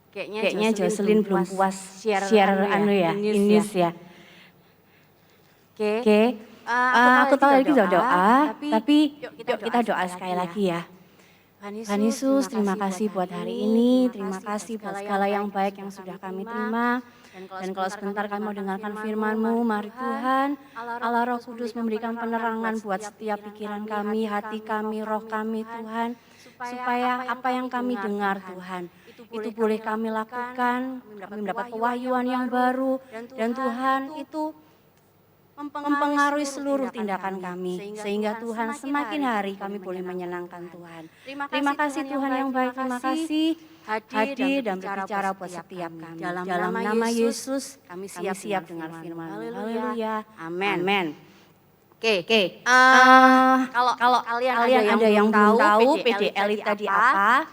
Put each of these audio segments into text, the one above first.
Kayaknya Jocelyn belum puas share news ya. Oke, aku tahu lagi doa, tapi yuk kita doa sekali lagi ya. Tuhan Yesus, terima kasih buat hari ini, terima kasih buat segala yang baik yang sudah kami terima. Dan kalau sebentar kami mau dengarkan firman-Mu, mari Tuhan, Allah Roh Kudus memberikan penerangan buat setiap pikiran kami, hati kami, roh kami Tuhan. Supaya apa yang kami dengar Tuhan, itu boleh kami lakukan, kami mendapat pewahyuan yang baru. Dan Tuhan itu mempengaruhi seluruh tindakan kami. Sehingga Tuhan semakin hari kami boleh menyenangkan Tuhan. Terima kasih Tuhan yang baik, terima kasih hadir dan berbicara buat setiap kami. Dalam nama Yesus kami siap dengar firman. Haleluya. Amin. Oke. Kalau kalian ada yang belum tahu PDL itu tadi apa?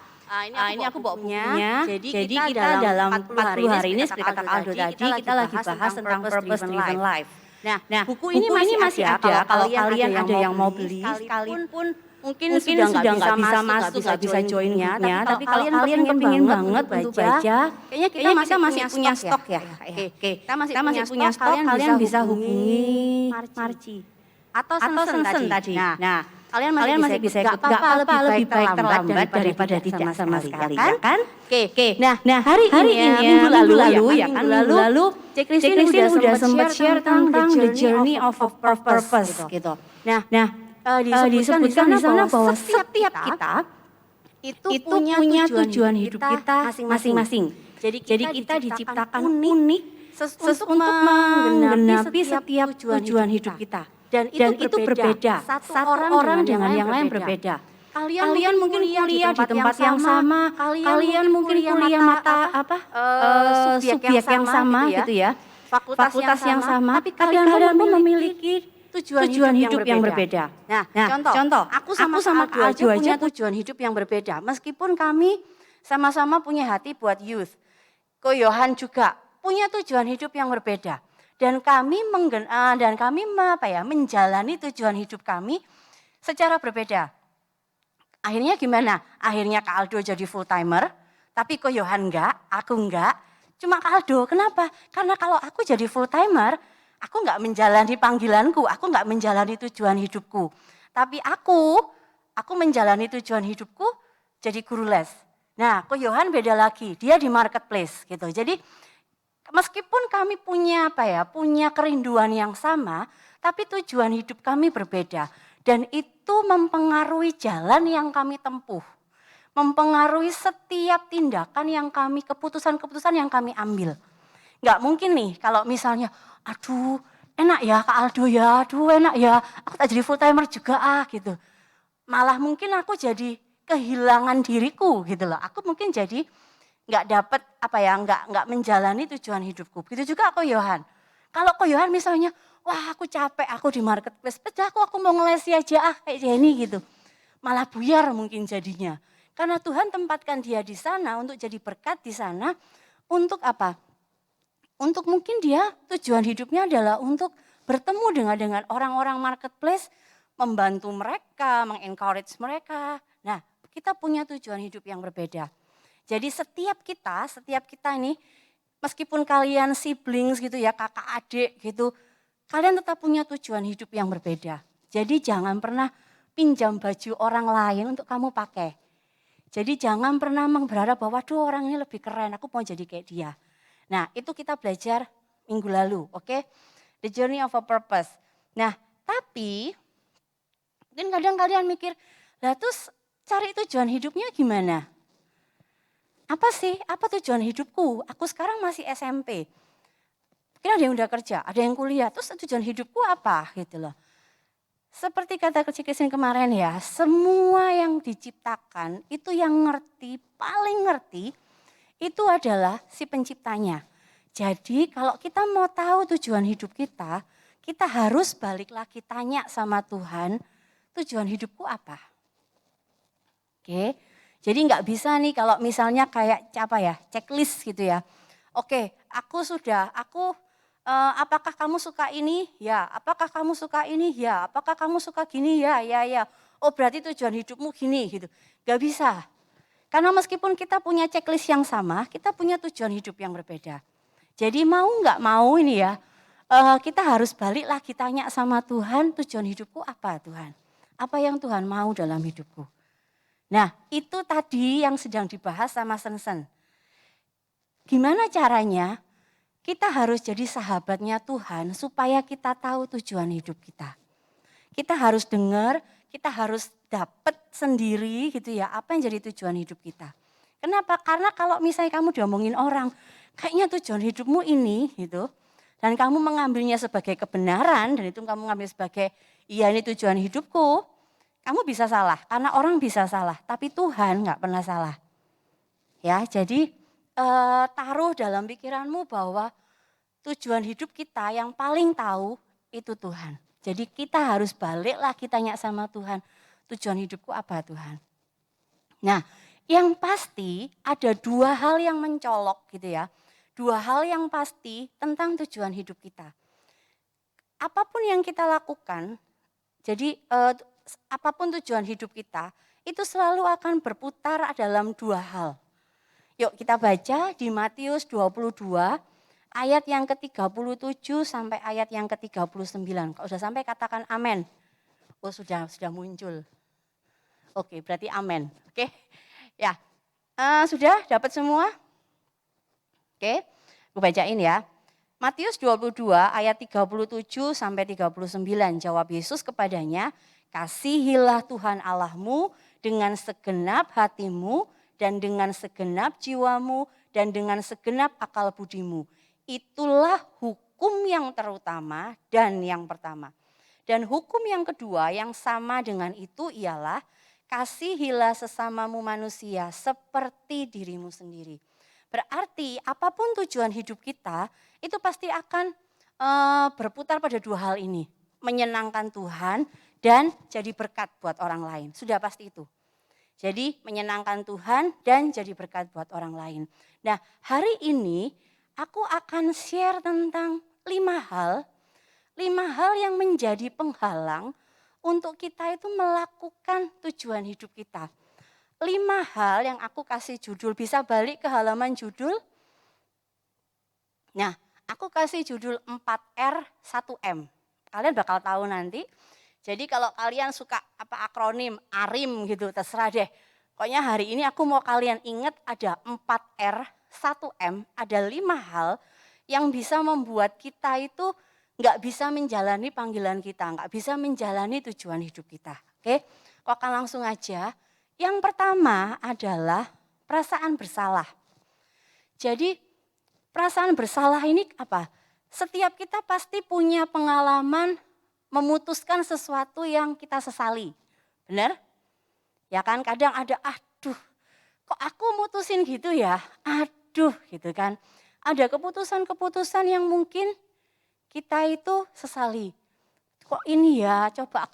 Ini aku bawa bukunya. Jadi kita dalam 40 hari ini seperti kata Aldo tadi, kita lagi bahas tentang purpose driven life. Nah, buku ini masih ada. Kalau kalian ada yang mau beli, sekalipun mungkin sudah nggak bisa masuk, nggak bisa join grupnya. Tapi kalau kalian kepingin banget untuk baca, kayaknya kita masih punya stok ya. Oke, kita masih punya stok. Kalian bisa hubungi Marci atau Sensen tadi. Nah, kalian masih bisa ikut. Gak apa-apa, lebih baik terlambat daripada tidak sama sekali, ya kan? Oke. Nah hari ini minggu lalu Cek Christine udah sempat share tentang the journey of a purpose gitu. Nah, disebutkan di sana bahwa setiap kita itu punya tujuan hidup kita masing-masing. Jadi kita diciptakan unik untuk menggenapi setiap tujuan hidup kita. Dan itu berbeda. Satu orang dengan yang lain berbeda. Kalian mungkin kuliah di tempat yang sama, kalian mungkin kuliah mata subjek yang sama gitu ya. Fakultas yang sama, tapi kalian pun memiliki tujuan hidup yang berbeda. Nah, contoh, aku sama Kak Aldo punya tujuan hidup yang berbeda. Meskipun kami sama-sama punya hati buat youth. Ko Yohan juga punya tujuan hidup yang berbeda. Dan kami menjalani tujuan hidup kami secara berbeda. Akhirnya gimana? Akhirnya Kak Aldo jadi full timer, tapi Ko Yohan enggak, aku enggak. Cuma Kak Aldo, kenapa? Karena kalau aku jadi full timer, aku enggak menjalani panggilanku, aku enggak menjalani tujuan hidupku. Tapi aku menjalani tujuan hidupku jadi guru les. Nah, Ko Yohan beda lagi, dia di marketplace gitu. Jadi meskipun kami punya kerinduan yang sama, tapi tujuan hidup kami berbeda. Dan itu mempengaruhi jalan yang kami tempuh. Mempengaruhi setiap tindakan yang keputusan-keputusan yang kami ambil. Nggak mungkin nih kalau misalnya, aduh enak ya Kak Aldo ya, aduh enak ya, aku tak jadi full timer juga gitu. Malah mungkin aku jadi kehilangan diriku gitu loh. Aku mungkin jadi nggak dapat nggak menjalani tujuan hidupku. Begitu juga Ko Yohan. Kalau Ko Yohan misalnya, wah aku capek, aku di marketplace, aku mau ngelesi aja kayak Jenny gitu. Malah buyar mungkin jadinya. Karena Tuhan tempatkan dia di sana untuk jadi berkat di sana. Untuk apa? Untuk mungkin dia tujuan hidupnya adalah untuk bertemu dengan orang-orang marketplace, membantu mereka, mengencourage mereka. Nah, kita punya tujuan hidup yang berbeda. Jadi setiap kita ini, meskipun kalian siblings gitu ya, kakak adik gitu, kalian tetap punya tujuan hidup yang berbeda. Jadi jangan pernah pinjam baju orang lain untuk kamu pakai. Jadi jangan pernah berharap bahwa orang ini lebih keren, aku mau jadi kayak dia. Nah itu kita belajar minggu lalu, oke? The journey of a purpose. Nah tapi mungkin kadang kalian mikir, lah terus cari tujuan hidupnya gimana? Apa sih? Apa tujuan hidupku? Aku sekarang masih SMP. Mungkin ada yang udah kerja, ada yang kuliah. Terus tujuan hidupku apa? Gitu loh. Seperti kata Christine kemarin ya, semua yang diciptakan itu yang paling ngerti, itu adalah si penciptanya. Jadi kalau kita mau tahu tujuan hidup kita harus balik lagi tanya sama Tuhan, tujuan hidupku apa? Oke. Jadi nggak bisa nih kalau misalnya kayak checklist gitu ya. Oke, apakah kamu suka ini? Ya. Apakah kamu suka ini? Ya. Apakah kamu suka gini? Ya. Oh berarti tujuan hidupmu gini gitu. Nggak bisa. Karena meskipun kita punya checklist yang sama, kita punya tujuan hidup yang berbeda. Jadi mau nggak mau ini ya, kita harus balik lagi tanya sama Tuhan, tujuan hidupku apa Tuhan? Apa yang Tuhan mau dalam hidupku? Nah itu tadi yang sedang dibahas sama Sensen. Gimana caranya kita harus jadi sahabatnya Tuhan supaya kita tahu tujuan hidup kita. Kita harus dengar, kita harus dapat sendiri gitu ya, apa yang jadi tujuan hidup kita. Kenapa? Karena kalau misalnya kamu diomongin orang, kayaknya tujuan hidupmu ini gitu, dan kamu mengambilnya sebagai kebenaran, dan itu kamu mengambil sebagai, iya ini tujuan hidupku, kamu bisa salah, karena orang bisa salah, tapi Tuhan gak pernah salah. Ya, jadi taruh dalam pikiranmu bahwa tujuan hidup kita yang paling tahu itu Tuhan. Jadi kita harus balik lagi tanya sama Tuhan, tujuan hidupku apa Tuhan? Nah, yang pasti ada dua hal yang mencolok gitu ya. Dua hal yang pasti tentang tujuan hidup kita. Apapun yang kita lakukan, jadi apapun tujuan hidup kita, itu selalu akan berputar dalam dua hal. Yuk kita baca di Matius 22 ayat yang ke-37 sampai ayat yang ke-39. Kalau sudah sampai katakan amin. Oh sudah muncul. Oke, berarti amin. Oke. Ya. Sudah dapat semua? Oke. Aku bacain ya. Matius 22 ayat 37 sampai 39. Jawab Yesus kepadanya, "Kasihilah Tuhan Allahmu dengan segenap hatimu dan dengan segenap jiwamu dan dengan segenap akal budimu. Itulah hukum yang terutama dan yang pertama. Dan hukum yang kedua yang sama dengan itu ialah kasihilah sesamamu manusia seperti dirimu sendiri." Berarti apapun tujuan hidup kita itu pasti akan berputar pada dua hal ini. Menyenangkan Tuhan dan jadi berkat buat orang lain. Sudah pasti itu. Jadi menyenangkan Tuhan dan jadi berkat buat orang lain. Nah hari ini aku akan share tentang 5 hal yang menjadi penghalang untuk kita itu melakukan tujuan hidup kita. 5 hal yang aku kasih judul, bisa balik ke halaman judul. Nah, aku kasih judul 4R 1M. Kalian bakal tahu nanti. Jadi kalau kalian suka apa akronim, ARIM gitu, terserah deh. Pokoknya hari ini aku mau kalian ingat ada 4R 1M, ada 5 hal yang bisa membuat kita itu nggak bisa menjalani panggilan kita, nggak bisa menjalani tujuan hidup kita. Oke, kok akan langsung aja. Yang pertama adalah perasaan bersalah. Jadi perasaan bersalah ini apa? Setiap kita pasti punya pengalaman memutuskan sesuatu yang kita sesali. Benar? Ya kan kadang ada aduh kok aku mutusin gitu ya? Aduh gitu kan. Ada keputusan-keputusan yang mungkin kita itu sesali. Kok ini ya, coba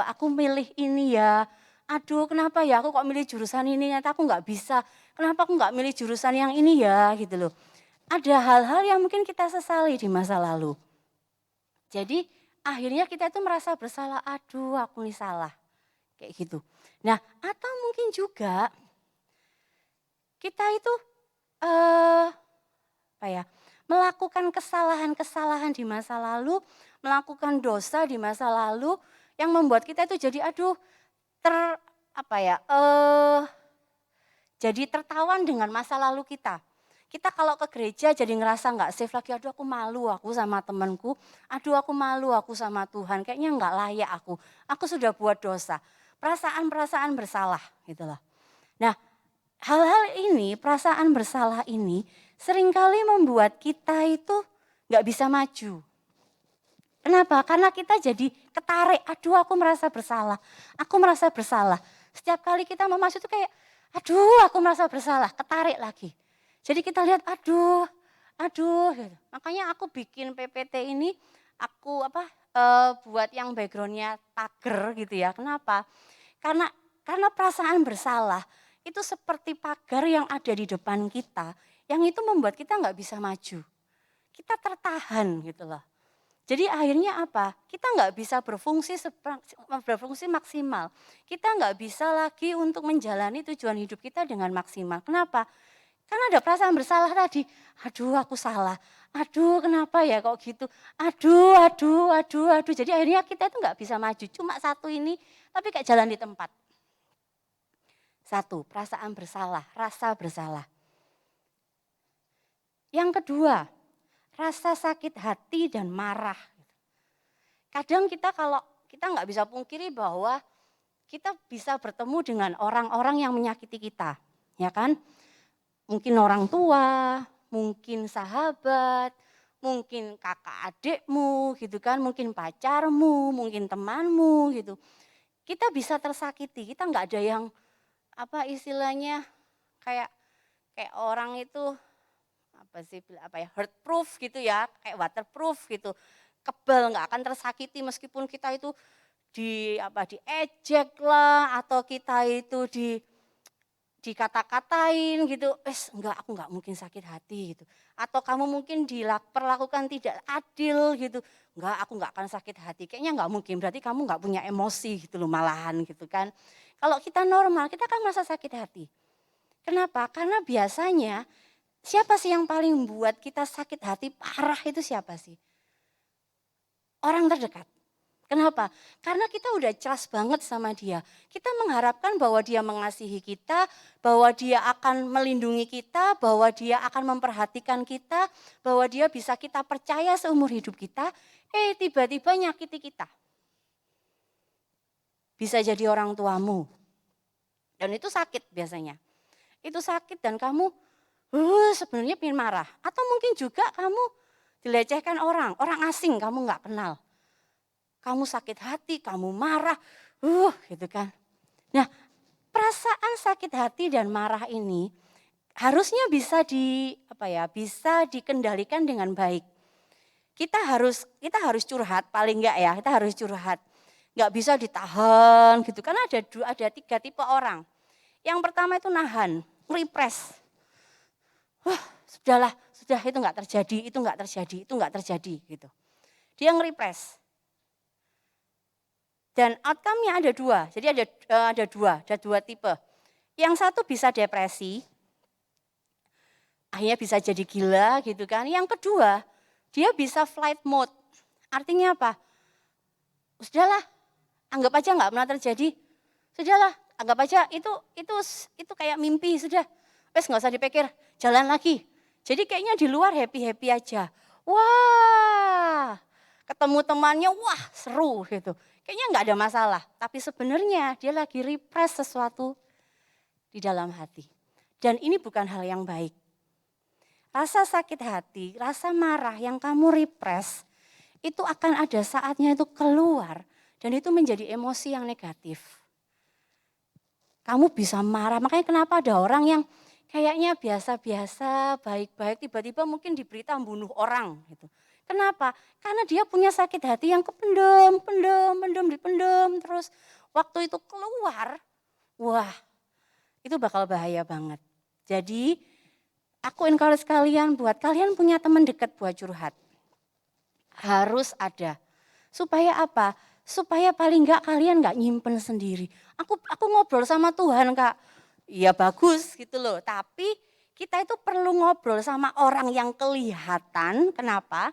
aku milih ini ya. Aduh kenapa ya aku kok milih jurusan ini, ternyata aku nggak bisa. Kenapa aku nggak milih jurusan yang ini ya gitu loh. Ada hal-hal yang mungkin kita sesali di masa lalu. Jadi akhirnya kita itu merasa bersalah, aduh aku nih salah. Kayak gitu. Nah atau mungkin juga kita itu melakukan kesalahan-kesalahan di masa lalu, melakukan dosa di masa lalu yang membuat kita itu jadi jadi tertawan dengan masa lalu kita. Kita kalau ke gereja jadi ngerasa nggak safe lagi, aduh aku malu aku sama temanku, aduh aku malu aku sama Tuhan, kayaknya nggak layak aku sudah buat dosa. Perasaan-perasaan bersalah gitu loh. Nah hal-hal ini, perasaan bersalah ini seringkali membuat kita itu nggak bisa maju. Kenapa? Karena kita jadi ketarik, aduh aku merasa bersalah. Setiap kali kita mau masuk itu kayak, aduh aku merasa bersalah, ketarik lagi. Jadi kita lihat, aduh. Gitu. Makanya aku bikin PPT ini, aku buat yang backgroundnya pagar gitu ya. Kenapa? Karena perasaan bersalah itu seperti pagar yang ada di depan kita, yang itu membuat kita nggak bisa maju. Kita tertahan gitu loh. Jadi akhirnya apa? Kita nggak bisa berfungsi maksimal. Kita nggak bisa lagi untuk menjalani tujuan hidup kita dengan maksimal. Kenapa? Karena ada perasaan bersalah tadi. Aduh aku salah. Aduh kenapa ya kok gitu. Aduh. Jadi akhirnya kita itu nggak bisa maju. Cuma satu ini tapi kayak jalan di tempat. Satu, perasaan bersalah, rasa bersalah. Yang kedua, rasa sakit hati dan marah. Kadang kalau kita nggak bisa pungkiri bahwa kita bisa bertemu dengan orang-orang yang menyakiti kita, ya kan? Mungkin orang tua, mungkin sahabat, mungkin kakak adikmu gitu kan, mungkin pacarmu, mungkin temanmu gitu. Kita bisa tersakiti, kita nggak ada yang apa istilahnya kayak orang itu hurt proof gitu ya, kayak waterproof gitu. Kebal, nggak akan tersakiti meskipun kita itu diejek lah atau kita itu dikata-katain gitu. Aku nggak mungkin sakit hati gitu. Atau kamu mungkin diperlakukan tidak adil gitu. Aku nggak akan sakit hati. Kayaknya nggak mungkin, berarti kamu nggak punya emosi gitu loh malahan gitu kan. Kalau kita normal, kita kan merasa sakit hati. Kenapa? Karena biasanya siapa sih yang paling membuat kita sakit hati parah itu siapa sih? Orang terdekat. Kenapa? Karena kita udah trust banget sama dia. Kita mengharapkan bahwa dia mengasihi kita, bahwa dia akan melindungi kita, bahwa dia akan memperhatikan kita, bahwa dia bisa kita percaya seumur hidup kita. Tiba-tiba nyakiti kita. Bisa jadi orang tuamu. Dan itu sakit biasanya. Itu sakit dan kamu sebenarnya pengen marah. Atau mungkin juga kamu dilecehkan orang asing kamu nggak kenal. Kamu sakit hati, kamu marah, gitu kan. Nah, perasaan sakit hati dan marah ini harusnya bisa bisa dikendalikan dengan baik. Kita harus curhat, paling enggak ya, kita harus curhat. Enggak bisa ditahan gitu, karena ada 3 tipe orang. Yang pertama itu nahan, repress. Sudah itu enggak terjadi gitu. Dia nge-repress. Dan outcome-nya ada 2, jadi ada dua tipe. Yang satu bisa depresi, akhirnya bisa jadi gila gitu kan. Yang kedua, dia bisa flight mode. Artinya apa? Sudahlah, anggap aja nggak pernah terjadi. Sudahlah, anggap aja itu kayak mimpi sudah. Wes nggak usah dipikir, jalan lagi. Jadi kayaknya di luar happy-happy aja. Wah, ketemu temannya, wah seru gitu. Kayaknya nggak ada masalah, tapi sebenarnya dia lagi repress sesuatu di dalam hati. Dan ini bukan hal yang baik. Rasa sakit hati, rasa marah yang kamu repress, itu akan ada saatnya itu keluar dan itu menjadi emosi yang negatif. Kamu bisa marah, makanya kenapa ada orang yang kayaknya biasa-biasa, baik-baik, tiba-tiba mungkin diberita membunuh orang gitu. Kenapa? Karena dia punya sakit hati yang dipendem terus. Waktu itu keluar, wah itu bakal bahaya banget. Jadi aku encourage kalian buat kalian punya teman dekat buat curhat. Harus ada. Supaya apa? Supaya paling enggak kalian enggak nyimpen sendiri. Aku ngobrol sama Tuhan Kak. Iya bagus gitu loh. Tapi kita itu perlu ngobrol sama orang yang kelihatan. Kenapa?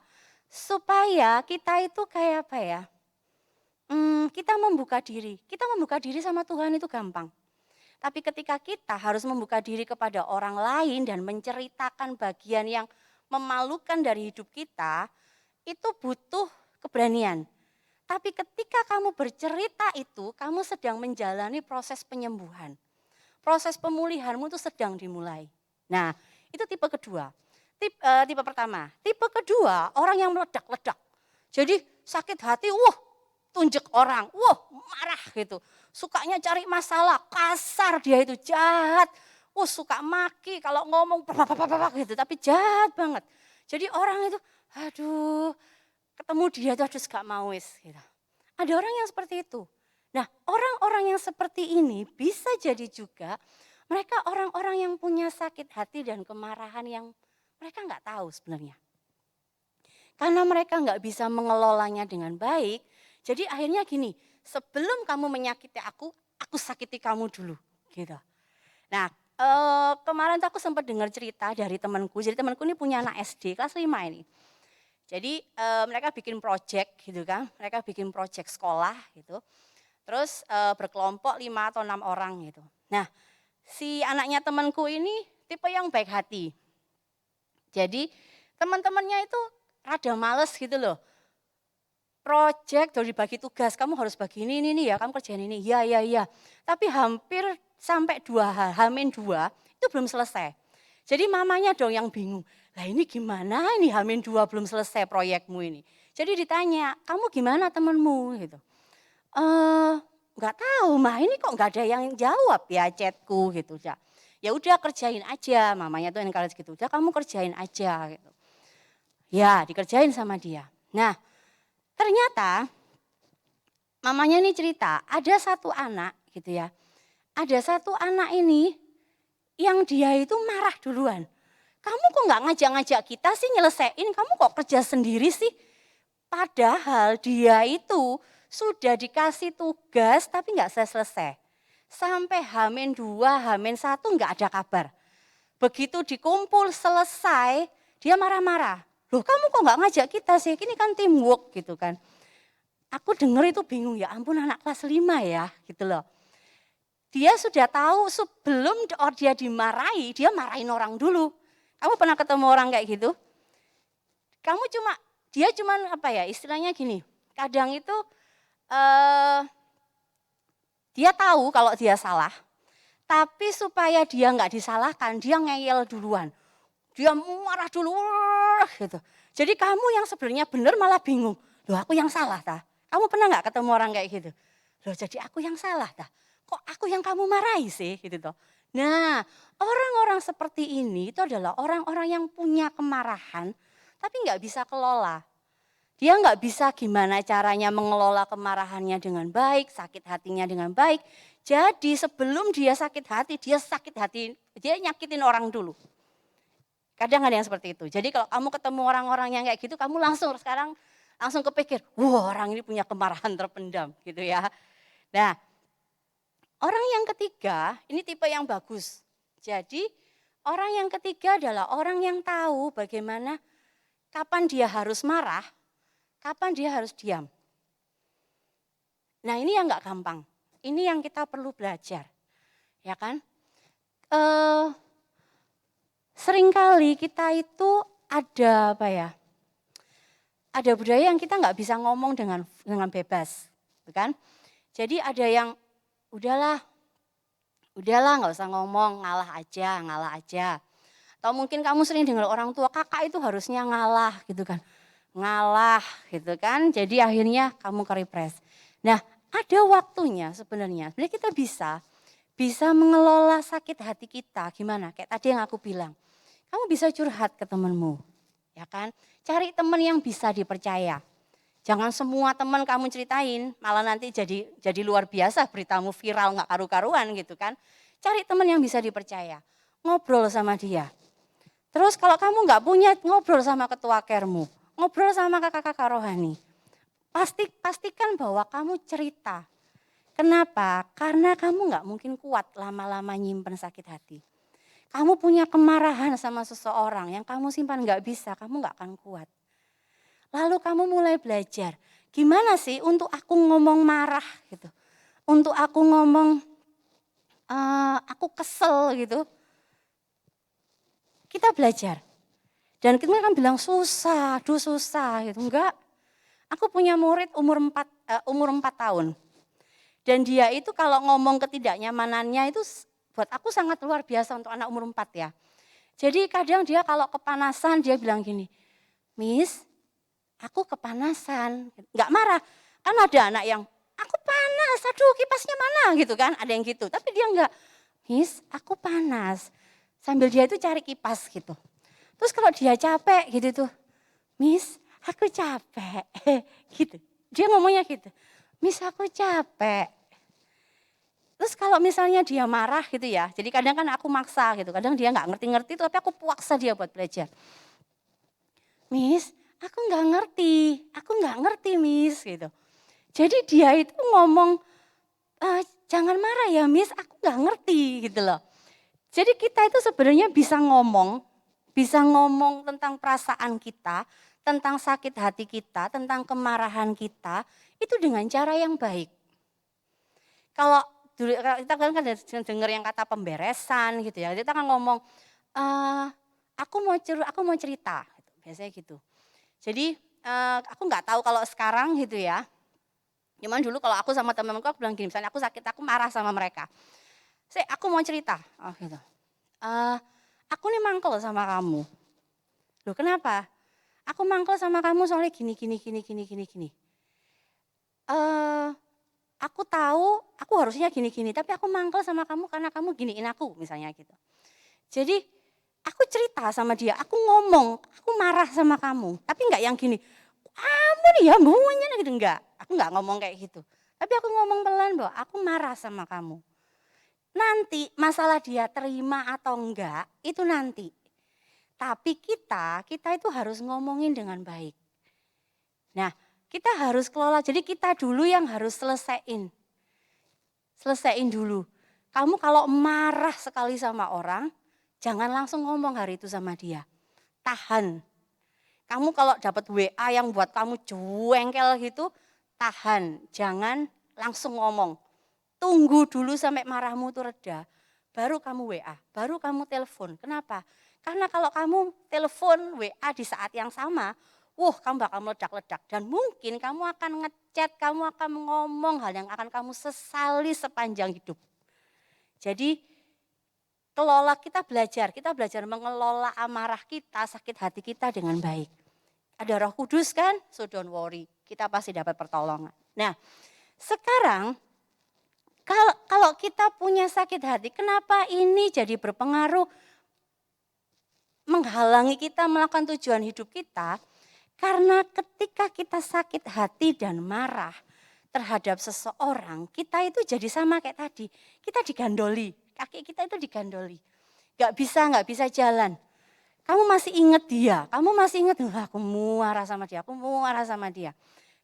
Supaya kita itu kayak apa ya, kita membuka diri. Kita membuka diri sama Tuhan itu gampang. Tapi ketika kita harus membuka diri kepada orang lain dan menceritakan bagian yang memalukan dari hidup kita, itu butuh keberanian. Tapi ketika kamu bercerita itu, kamu sedang menjalani proses penyembuhan. Proses pemulihanmu itu sedang dimulai. Nah, itu tipe kedua. Tipe pertama. Tipe kedua, orang yang meledak-ledak. Jadi sakit hati, tunjuk orang, marah gitu. Sukanya cari masalah, kasar dia itu, jahat. Suka maki kalau ngomong gitu, tapi jahat banget. Jadi orang itu, ketemu dia itu gak mau gitu. Ada orang yang seperti itu. Nah, orang-orang yang seperti ini bisa jadi juga mereka orang-orang yang punya sakit hati dan kemarahan yang mereka nggak tahu sebenarnya. Karena mereka nggak bisa mengelolanya dengan baik, jadi akhirnya gini, sebelum kamu menyakiti aku sakiti kamu dulu, gitu. Nah, kemarin tuh aku sempat dengar cerita dari temanku, jadi temanku ini punya anak SD kelas 5 ini. Jadi mereka bikin project gitu kan, mereka bikin project sekolah gitu. Terus berkelompok 5 atau 6 orang gitu. Nah, si anaknya temanku ini tipe yang baik hati. Jadi teman-temannya itu rada males gitu loh. Project udah dibagi tugas, kamu harus bagi ini ya, kamu kerjain ini, iya. Tapi hampir sampai 2 Hamin 2 itu belum selesai. Jadi mamanya dong yang bingung, lah ini gimana ini Hamin 2 belum selesai proyekmu ini. Jadi ditanya, kamu gimana temenmu gitu. Nggak tahu mah ini kok nggak ada yang jawab ya chatku gitu. Ya udah kerjain aja, mamanya tuh encourage gitu, udah kamu kerjain aja gitu. Ya dikerjain sama dia. Nah ternyata mamanya ini cerita ada satu anak gitu ya. Ada satu anak ini yang dia itu marah duluan. Kamu kok nggak ngajak-ngajak kita sih nyelesain, kamu kok kerja sendiri sih? Padahal dia itu sudah dikasih tugas tapi nggak selesai. Sampai Hamin 2, Hamin 1 nggak ada kabar. Begitu dikumpul selesai, dia marah-marah. Loh kamu kok nggak ngajak kita sih, ini kan teamwork gitu kan. Aku denger itu bingung, ya ampun anak kelas 5 ya gitu loh. Dia sudah tahu sebelum dia dimarahi, dia marahin orang dulu. Kamu pernah ketemu orang kayak gitu? Dia cuma apa ya istilahnya gini, kadang itu dia tahu kalau dia salah, tapi supaya dia nggak disalahkan, dia ngeyel duluan. Dia marah dulu gitu. Jadi kamu yang sebenarnya benar malah bingung. Loh aku yang salah tah? Kamu pernah nggak ketemu orang kayak gitu? Loh jadi aku yang salah tah? Kok aku yang kamu marahi sih gitu toh. Nah orang-orang seperti ini itu adalah orang-orang yang punya kemarahan tapi nggak bisa kelola. Dia nggak bisa gimana caranya mengelola kemarahannya dengan baik, sakit hatinya dengan baik. Jadi sebelum dia sakit hati, dia nyakitin orang dulu. Kadang ada yang seperti itu. Jadi kalau kamu ketemu orang-orang yang kayak gitu, kamu langsung kepikir, wah orang ini punya kemarahan terpendam gitu ya. Nah, orang yang ketiga, ini tipe yang bagus. Jadi orang yang ketiga adalah orang yang tahu bagaimana kapan dia harus marah, kapan dia harus diam. Nah ini yang gak gampang, ini yang kita perlu belajar. Ya kan? Seringkali kita itu ada apa ya? Ada budaya yang kita nggak bisa ngomong dengan bebas, kan? Jadi ada yang udahlah nggak usah ngomong, ngalah aja. Atau mungkin kamu sering dengar orang tua, kakak itu harusnya ngalah gitu kan. Ngalah gitu kan, jadi akhirnya kamu keripres. Nah ada waktunya sebenarnya kita bisa mengelola sakit hati kita, gimana? Kayak tadi yang aku bilang, kamu bisa curhat ke temanmu, ya kan? Cari teman yang bisa dipercaya. Jangan semua teman kamu ceritain, malah nanti jadi luar biasa beritamu viral nggak karu-karuan gitu kan. Cari teman yang bisa dipercaya, ngobrol sama dia. Terus kalau kamu nggak punya, ngobrol sama ketua kermu, ngobrol sama kakak-kakak rohani. Pastikan bahwa kamu cerita. Kenapa? Karena kamu nggak mungkin kuat lama-lama nyimpen sakit hati. Kamu punya kemarahan sama seseorang yang kamu simpan nggak bisa, kamu nggak akan kuat. Lalu kamu mulai belajar, gimana sih untuk aku ngomong marah gitu. Untuk aku ngomong, aku kesel gitu. Kita belajar. Dan kita kan bilang susah gitu. Enggak, aku punya murid umur 4 tahun. Dan dia itu kalau ngomong ketidaknyamanannya itu buat aku sangat luar biasa untuk anak umur 4 ya. Jadi kadang dia kalau kepanasan dia bilang gini, Miss, aku kepanasan. Enggak marah, kan ada anak yang aku panas, aduh kipasnya mana gitu kan, ada yang gitu. Tapi dia enggak, Miss aku panas. Sambil dia itu cari kipas gitu. Terus kalau dia capek gitu tuh, Miss aku capek gitu. Dia ngomongnya gitu, Miss aku capek. Terus kalau misalnya dia marah gitu ya, jadi kadang kan aku maksa gitu, kadang dia nggak ngerti-ngerti tapi aku paksa dia buat belajar. Miss, aku nggak ngerti Miss gitu. Jadi dia itu ngomong, jangan marah ya Miss, aku nggak ngerti gitu loh. Jadi kita itu sebenarnya bisa ngomong tentang perasaan kita, tentang sakit hati kita, tentang kemarahan kita, itu dengan cara yang baik. Kalau dulu kita kan dengar yang kata pemberesan gitu ya, kita kan ngomong, aku mau cerita, gitu, biasanya gitu. Jadi aku nggak tahu kalau sekarang gitu ya, cuman dulu kalau aku sama teman-temanku aku bilang gini, misalnya aku sakit, aku marah sama mereka. Aku mau cerita, oh gitu. Aku nih mangkel sama kamu. Loh kenapa? Aku mangkel sama kamu soalnya gini, gini, gini, gini, gini, gini. Aku tahu aku harusnya gini, gini, tapi aku mangkel sama kamu karena kamu giniin aku misalnya gitu. Jadi aku cerita sama dia, aku ngomong, aku marah sama kamu, tapi enggak yang gini, kamu nih ya maunya gitu, enggak. Aku enggak ngomong kayak gitu. Tapi aku ngomong pelan bahwa aku marah sama kamu. Nanti masalah dia terima atau enggak, itu nanti. Tapi kita itu harus ngomongin dengan baik. Nah, kita harus kelola, jadi kita dulu yang harus selesaiin. Selesaiin dulu. Kamu kalau marah sekali sama orang, jangan langsung ngomong hari itu sama dia. Tahan. Kamu kalau dapat WA yang buat kamu jengkel gitu, tahan. Jangan langsung ngomong. Tunggu dulu sampai marahmu itu reda. Baru kamu WA, baru kamu telepon. Kenapa? Karena kalau kamu telepon WA di saat yang sama, kamu bakal meledak-ledak. Dan mungkin kamu akan ngechat, kamu akan ngomong hal yang akan kamu sesali sepanjang hidup. Jadi kita belajar mengelola amarah kita, sakit hati kita dengan baik. Ada Roh Kudus kan, so don't worry, kita pasti dapat pertolongan. Nah, sekarang kalau kita punya sakit hati, kenapa ini jadi berpengaruh menghalangi kita melakukan tujuan hidup kita? Karena ketika kita sakit hati dan marah terhadap seseorang, kita itu jadi sama kayak tadi. Kita digandoli, kaki kita itu digandoli. Gak bisa jalan. Kamu masih ingat dia, kamu masih ingat, aku marah sama dia, aku marah sama dia.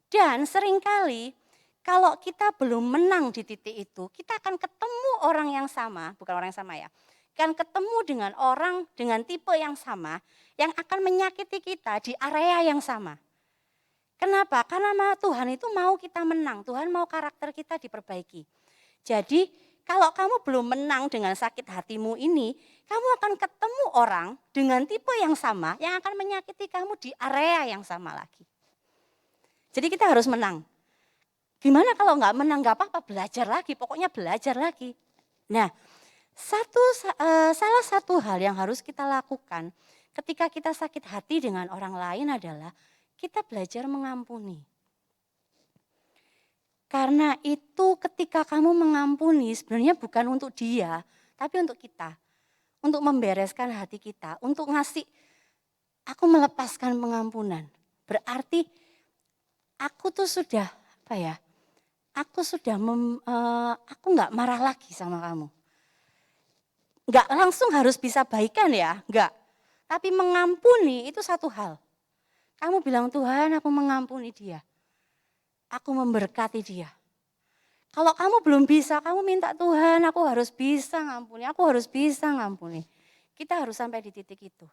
Dan seringkali kalau kita belum menang di titik itu, kita akan ketemu orang yang sama, bukan orang yang sama ya, akan ketemu dengan orang dengan tipe yang sama, yang akan menyakiti kita di area yang sama. Kenapa? Karena Tuhan itu mau kita menang, Tuhan mau karakter kita diperbaiki. Jadi kalau kamu belum menang dengan sakit hatimu ini, kamu akan ketemu orang dengan tipe yang sama yang akan menyakiti kamu di area yang sama lagi. Jadi kita harus menang. Gimana kalau nggak menang, nggak apa-apa, belajar lagi, pokoknya belajar lagi. Nah, salah satu hal yang harus kita lakukan ketika kita sakit hati dengan orang lain adalah kita belajar mengampuni. Karena itu ketika kamu mengampuni sebenarnya bukan untuk dia, tapi untuk kita. Untuk membereskan hati kita, untuk ngasih, aku melepaskan pengampunan. Berarti aku tuh sudah, aku nggak marah lagi sama kamu. Nggak langsung harus bisa baikan ya, nggak. Tapi mengampuni itu satu hal. Kamu bilang, Tuhan aku mengampuni dia. Aku memberkati dia. Kalau kamu belum bisa, kamu minta Tuhan aku harus bisa ngampuni, aku harus bisa ngampuni. Kita harus sampai di titik itu.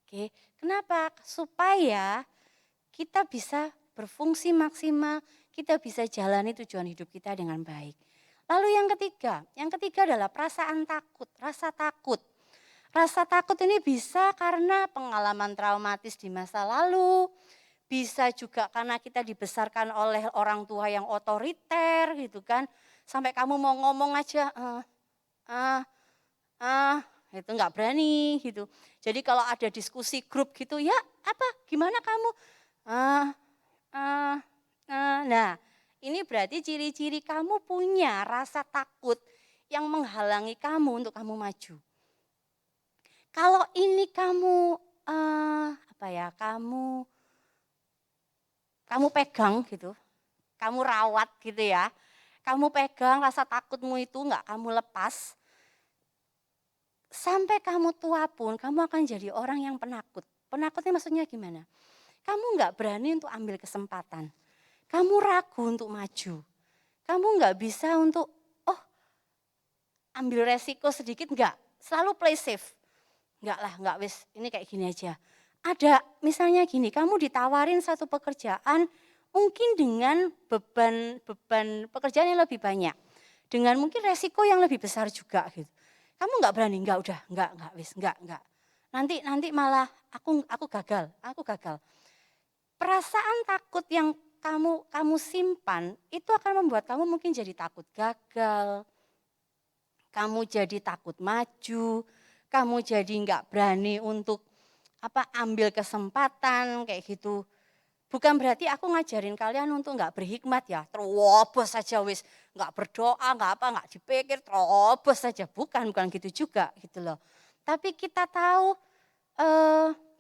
Oke, kenapa? Supaya kita bisa berfungsi maksimal, kita bisa jalani tujuan hidup kita dengan baik. Lalu yang ketiga adalah perasaan takut, rasa takut. Rasa takut ini bisa karena pengalaman traumatis di masa lalu, bisa juga karena kita dibesarkan oleh orang tua yang otoriter gitu kan. Sampai kamu mau ngomong aja, itu nggak berani gitu. Jadi kalau ada diskusi grup gitu, ya apa, gimana kamu? Nah ini berarti ciri-ciri kamu punya rasa takut yang menghalangi kamu untuk kamu maju. Kalau ini kamu kamu pegang gitu, kamu rawat gitu ya, kamu pegang rasa takutmu itu enggak kamu lepas, sampai kamu tua pun kamu akan jadi orang yang penakut. Penakutnya maksudnya gimana? Kamu nggak berani untuk ambil kesempatan. Kamu ragu untuk maju. Kamu nggak bisa untuk, ambil resiko sedikit, enggak. Selalu play safe. Enggak lah, enggak wis, ini kayak gini aja. Ada misalnya gini, kamu ditawarin satu pekerjaan mungkin dengan beban pekerjaan yang lebih banyak. Dengan mungkin resiko yang lebih besar juga gitu. Kamu enggak berani, enggak udah, enggak wis, enggak. Nanti malah aku gagal. Perasaan takut yang kamu simpan itu akan membuat kamu mungkin jadi takut gagal. Kamu jadi takut maju, kamu jadi enggak berani untuk ambil kesempatan kayak gitu. Bukan berarti aku ngajarin kalian untuk enggak berhikmat ya, terobos saja wis, enggak berdoa, enggak dipikir, terobos saja. Bukan gitu juga gitu loh. Tapi kita tahu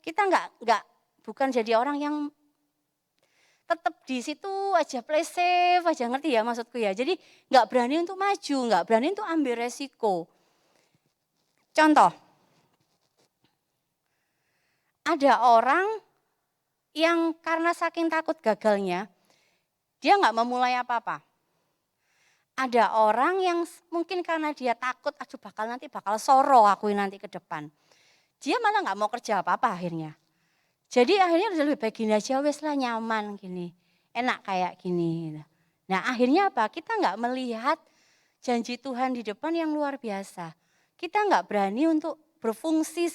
kita enggak bukan jadi orang yang tetap di situ aja play safe aja, ngerti ya maksudku ya. Jadi enggak berani untuk maju, enggak berani untuk ambil resiko. Contoh, ada orang yang karena saking takut gagalnya, dia enggak memulai apa-apa. Ada orang yang mungkin karena dia takut, aduh nanti bakal soro aku nanti ke depan. Dia malah enggak mau kerja apa-apa akhirnya. Jadi akhirnya udah lebih baik gini aja, wes lah nyaman gini, enak kayak gini. Nah akhirnya apa? Kita enggak melihat janji Tuhan di depan yang luar biasa. Kita enggak berani untuk berfungsi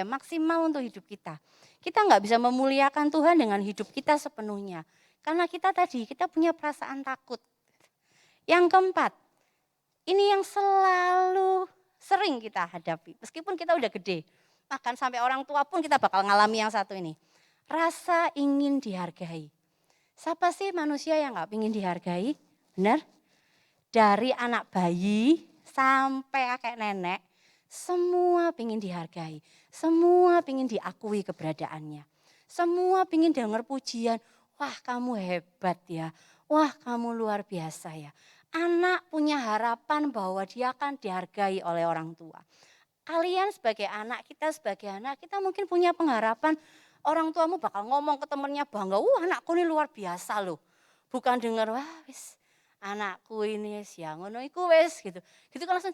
maksimal untuk hidup kita. Kita enggak bisa memuliakan Tuhan dengan hidup kita sepenuhnya. Karena kita punya perasaan takut. Yang keempat, ini yang selalu sering kita hadapi. Meskipun kita udah gede, bahkan sampai orang tua pun kita bakal ngalami yang satu ini. Rasa ingin dihargai. Siapa sih manusia yang gak ingin dihargai? Benar? Dari anak bayi sampai kakek nenek, semua ingin dihargai. Semua ingin diakui keberadaannya. Semua ingin dengar pujian, wah kamu hebat ya, wah kamu luar biasa ya. Anak punya harapan bahwa dia akan dihargai oleh orang tua. Kalian sebagai anak, kita sebagai anak, kita mungkin punya pengharapan orang tuamu bakal ngomong ke temennya bangga, anakku ini luar biasa loh. Bukan dengar, wah wis anakku ini siang ngono iku wis gitu. Gitu kan langsung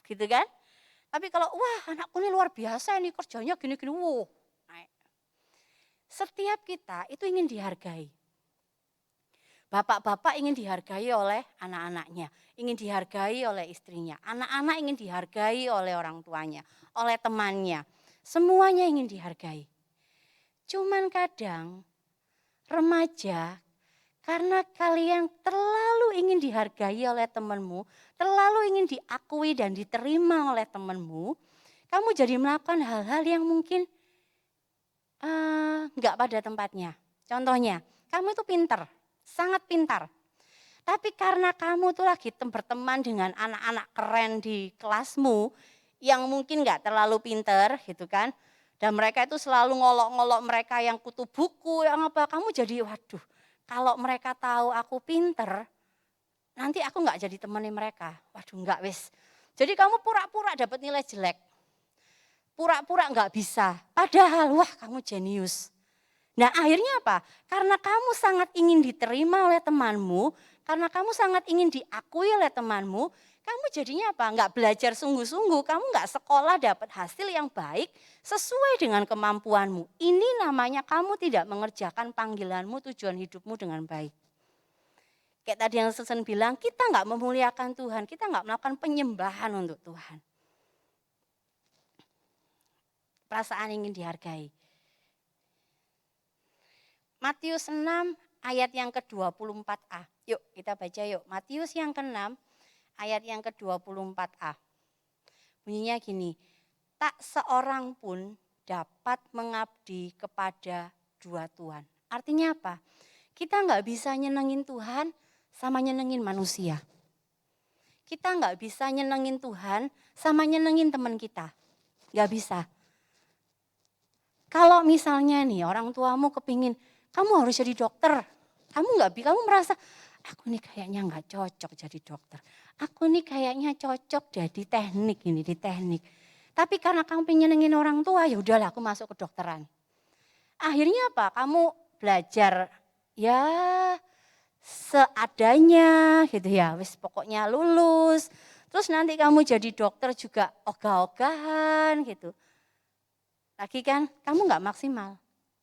gitu kan. Tapi kalau wah anakku ini luar biasa ini kerjanya gini-gini, Setiap kita itu ingin dihargai. Bapak-bapak ingin dihargai oleh anak-anaknya, ingin dihargai oleh istrinya. Anak-anak ingin dihargai oleh orang tuanya, oleh temannya. Semuanya ingin dihargai. Cuman kadang remaja, karena kalian terlalu ingin dihargai oleh temanmu, terlalu ingin diakui dan diterima oleh temanmu, kamu jadi melakukan hal-hal yang mungkin enggak pada tempatnya. Contohnya, kamu itu pintar, sangat pintar. Tapi karena kamu tuh lagi berteman dengan anak-anak keren di kelasmu yang mungkin enggak terlalu pintar gitu kan. Dan mereka itu selalu ngolok-ngolok mereka yang kutu buku, yang apa. Kamu jadi waduh, kalau mereka tahu aku pintar, nanti aku enggak jadi temenin mereka. Waduh enggak wis. Jadi kamu pura-pura dapat nilai jelek. Pura-pura enggak bisa, padahal wah kamu jenius. Nah akhirnya apa? Karena kamu sangat ingin diterima oleh temanmu, karena kamu sangat ingin diakui oleh temanmu, kamu jadinya apa? Enggak belajar sungguh-sungguh, kamu enggak sekolah dapat hasil yang baik sesuai dengan kemampuanmu. Ini namanya kamu tidak mengerjakan panggilanmu, tujuan hidupmu dengan baik. Kayak tadi yang Susan bilang, kita enggak memuliakan Tuhan, kita enggak melakukan penyembahan untuk Tuhan. Perasaan ingin dihargai. Matius 6 ayat yang ke-24a. Yuk kita baca yuk. Matius yang ke-6 ayat yang ke-24a. Bunyinya gini, tak seorang pun dapat mengabdi kepada dua Tuhan. Artinya apa? Kita enggak bisa nyenengin Tuhan sama nyenengin manusia. Kita enggak bisa nyenengin Tuhan sama nyenengin teman kita. Enggak bisa. Kalau misalnya nih orang tuamu kepingin, kamu harus jadi dokter. Kamu merasa, aku nih kayaknya nggak cocok jadi dokter. Aku nih kayaknya cocok jadi teknik di teknik. Tapi karena kamu pengen nyenengin orang tua, ya udahlah aku masuk ke dokteran. Akhirnya apa? Kamu belajar ya seadanya gitu ya, wis pokoknya lulus. Terus nanti kamu jadi dokter juga ogah-ogahan gitu. Lagi kan kamu nggak maksimal.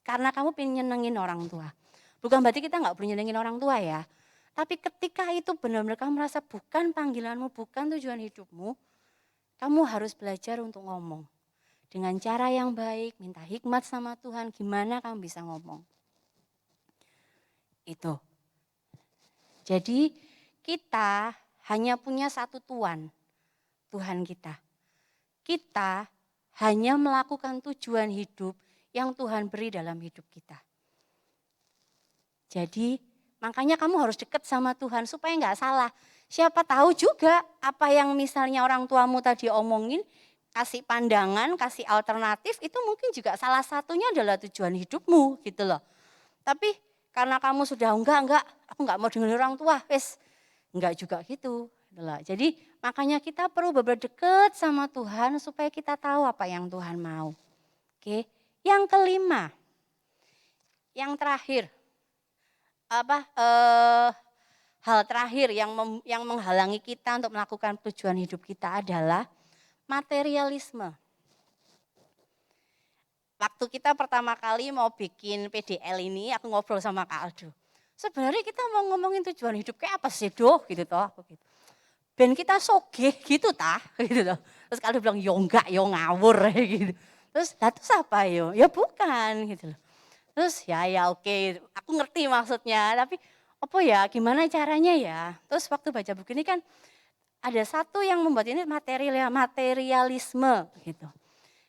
Karena kamu pengen nyenengin orang tua. Bukan berarti kita nggak perlu nyenengin orang tua ya. Tapi ketika itu benar-benar kamu merasa bukan panggilanmu, bukan tujuan hidupmu, kamu harus belajar untuk ngomong. Dengan cara yang baik, minta hikmat sama Tuhan, gimana kamu bisa ngomong. Itu. Jadi kita hanya punya satu Tuhan, Tuhan kita. Kita hanya melakukan tujuan hidup yang Tuhan beri dalam hidup kita. Jadi makanya kamu harus dekat sama Tuhan supaya nggak salah. Siapa tahu juga apa yang misalnya orang tuamu tadi omongin, kasih pandangan, kasih alternatif, itu mungkin juga salah satunya adalah tujuan hidupmu gitu loh. Tapi karena kamu sudah enggak, aku enggak mau dengerin orang tua, wes enggak juga gitu. Jadi makanya kita perlu berdekat sama Tuhan supaya kita tahu apa yang Tuhan mau. Oke. Yang kelima, yang terakhir, hal terakhir yang menghalangi kita untuk melakukan tujuan hidup kita adalah materialisme. Waktu kita pertama kali mau bikin PDL ini, aku ngobrol sama Kak Aldo. Sebenarnya kita mau ngomongin tujuan hidup kayak apa sih, Doh? Gitu toh, aku gitu. Ben kita sogeh gitu tah, gitu toh. Terus Kak Aldo bilang, "Yo enggak, yo ngawur." gitu. Terus apa yo? Ya bukan gitu loh. Terus ya oke, aku ngerti maksudnya, tapi apa ya, gimana caranya ya? Terus waktu baca buku ini kan ada satu yang membuat ini materialisme gitu.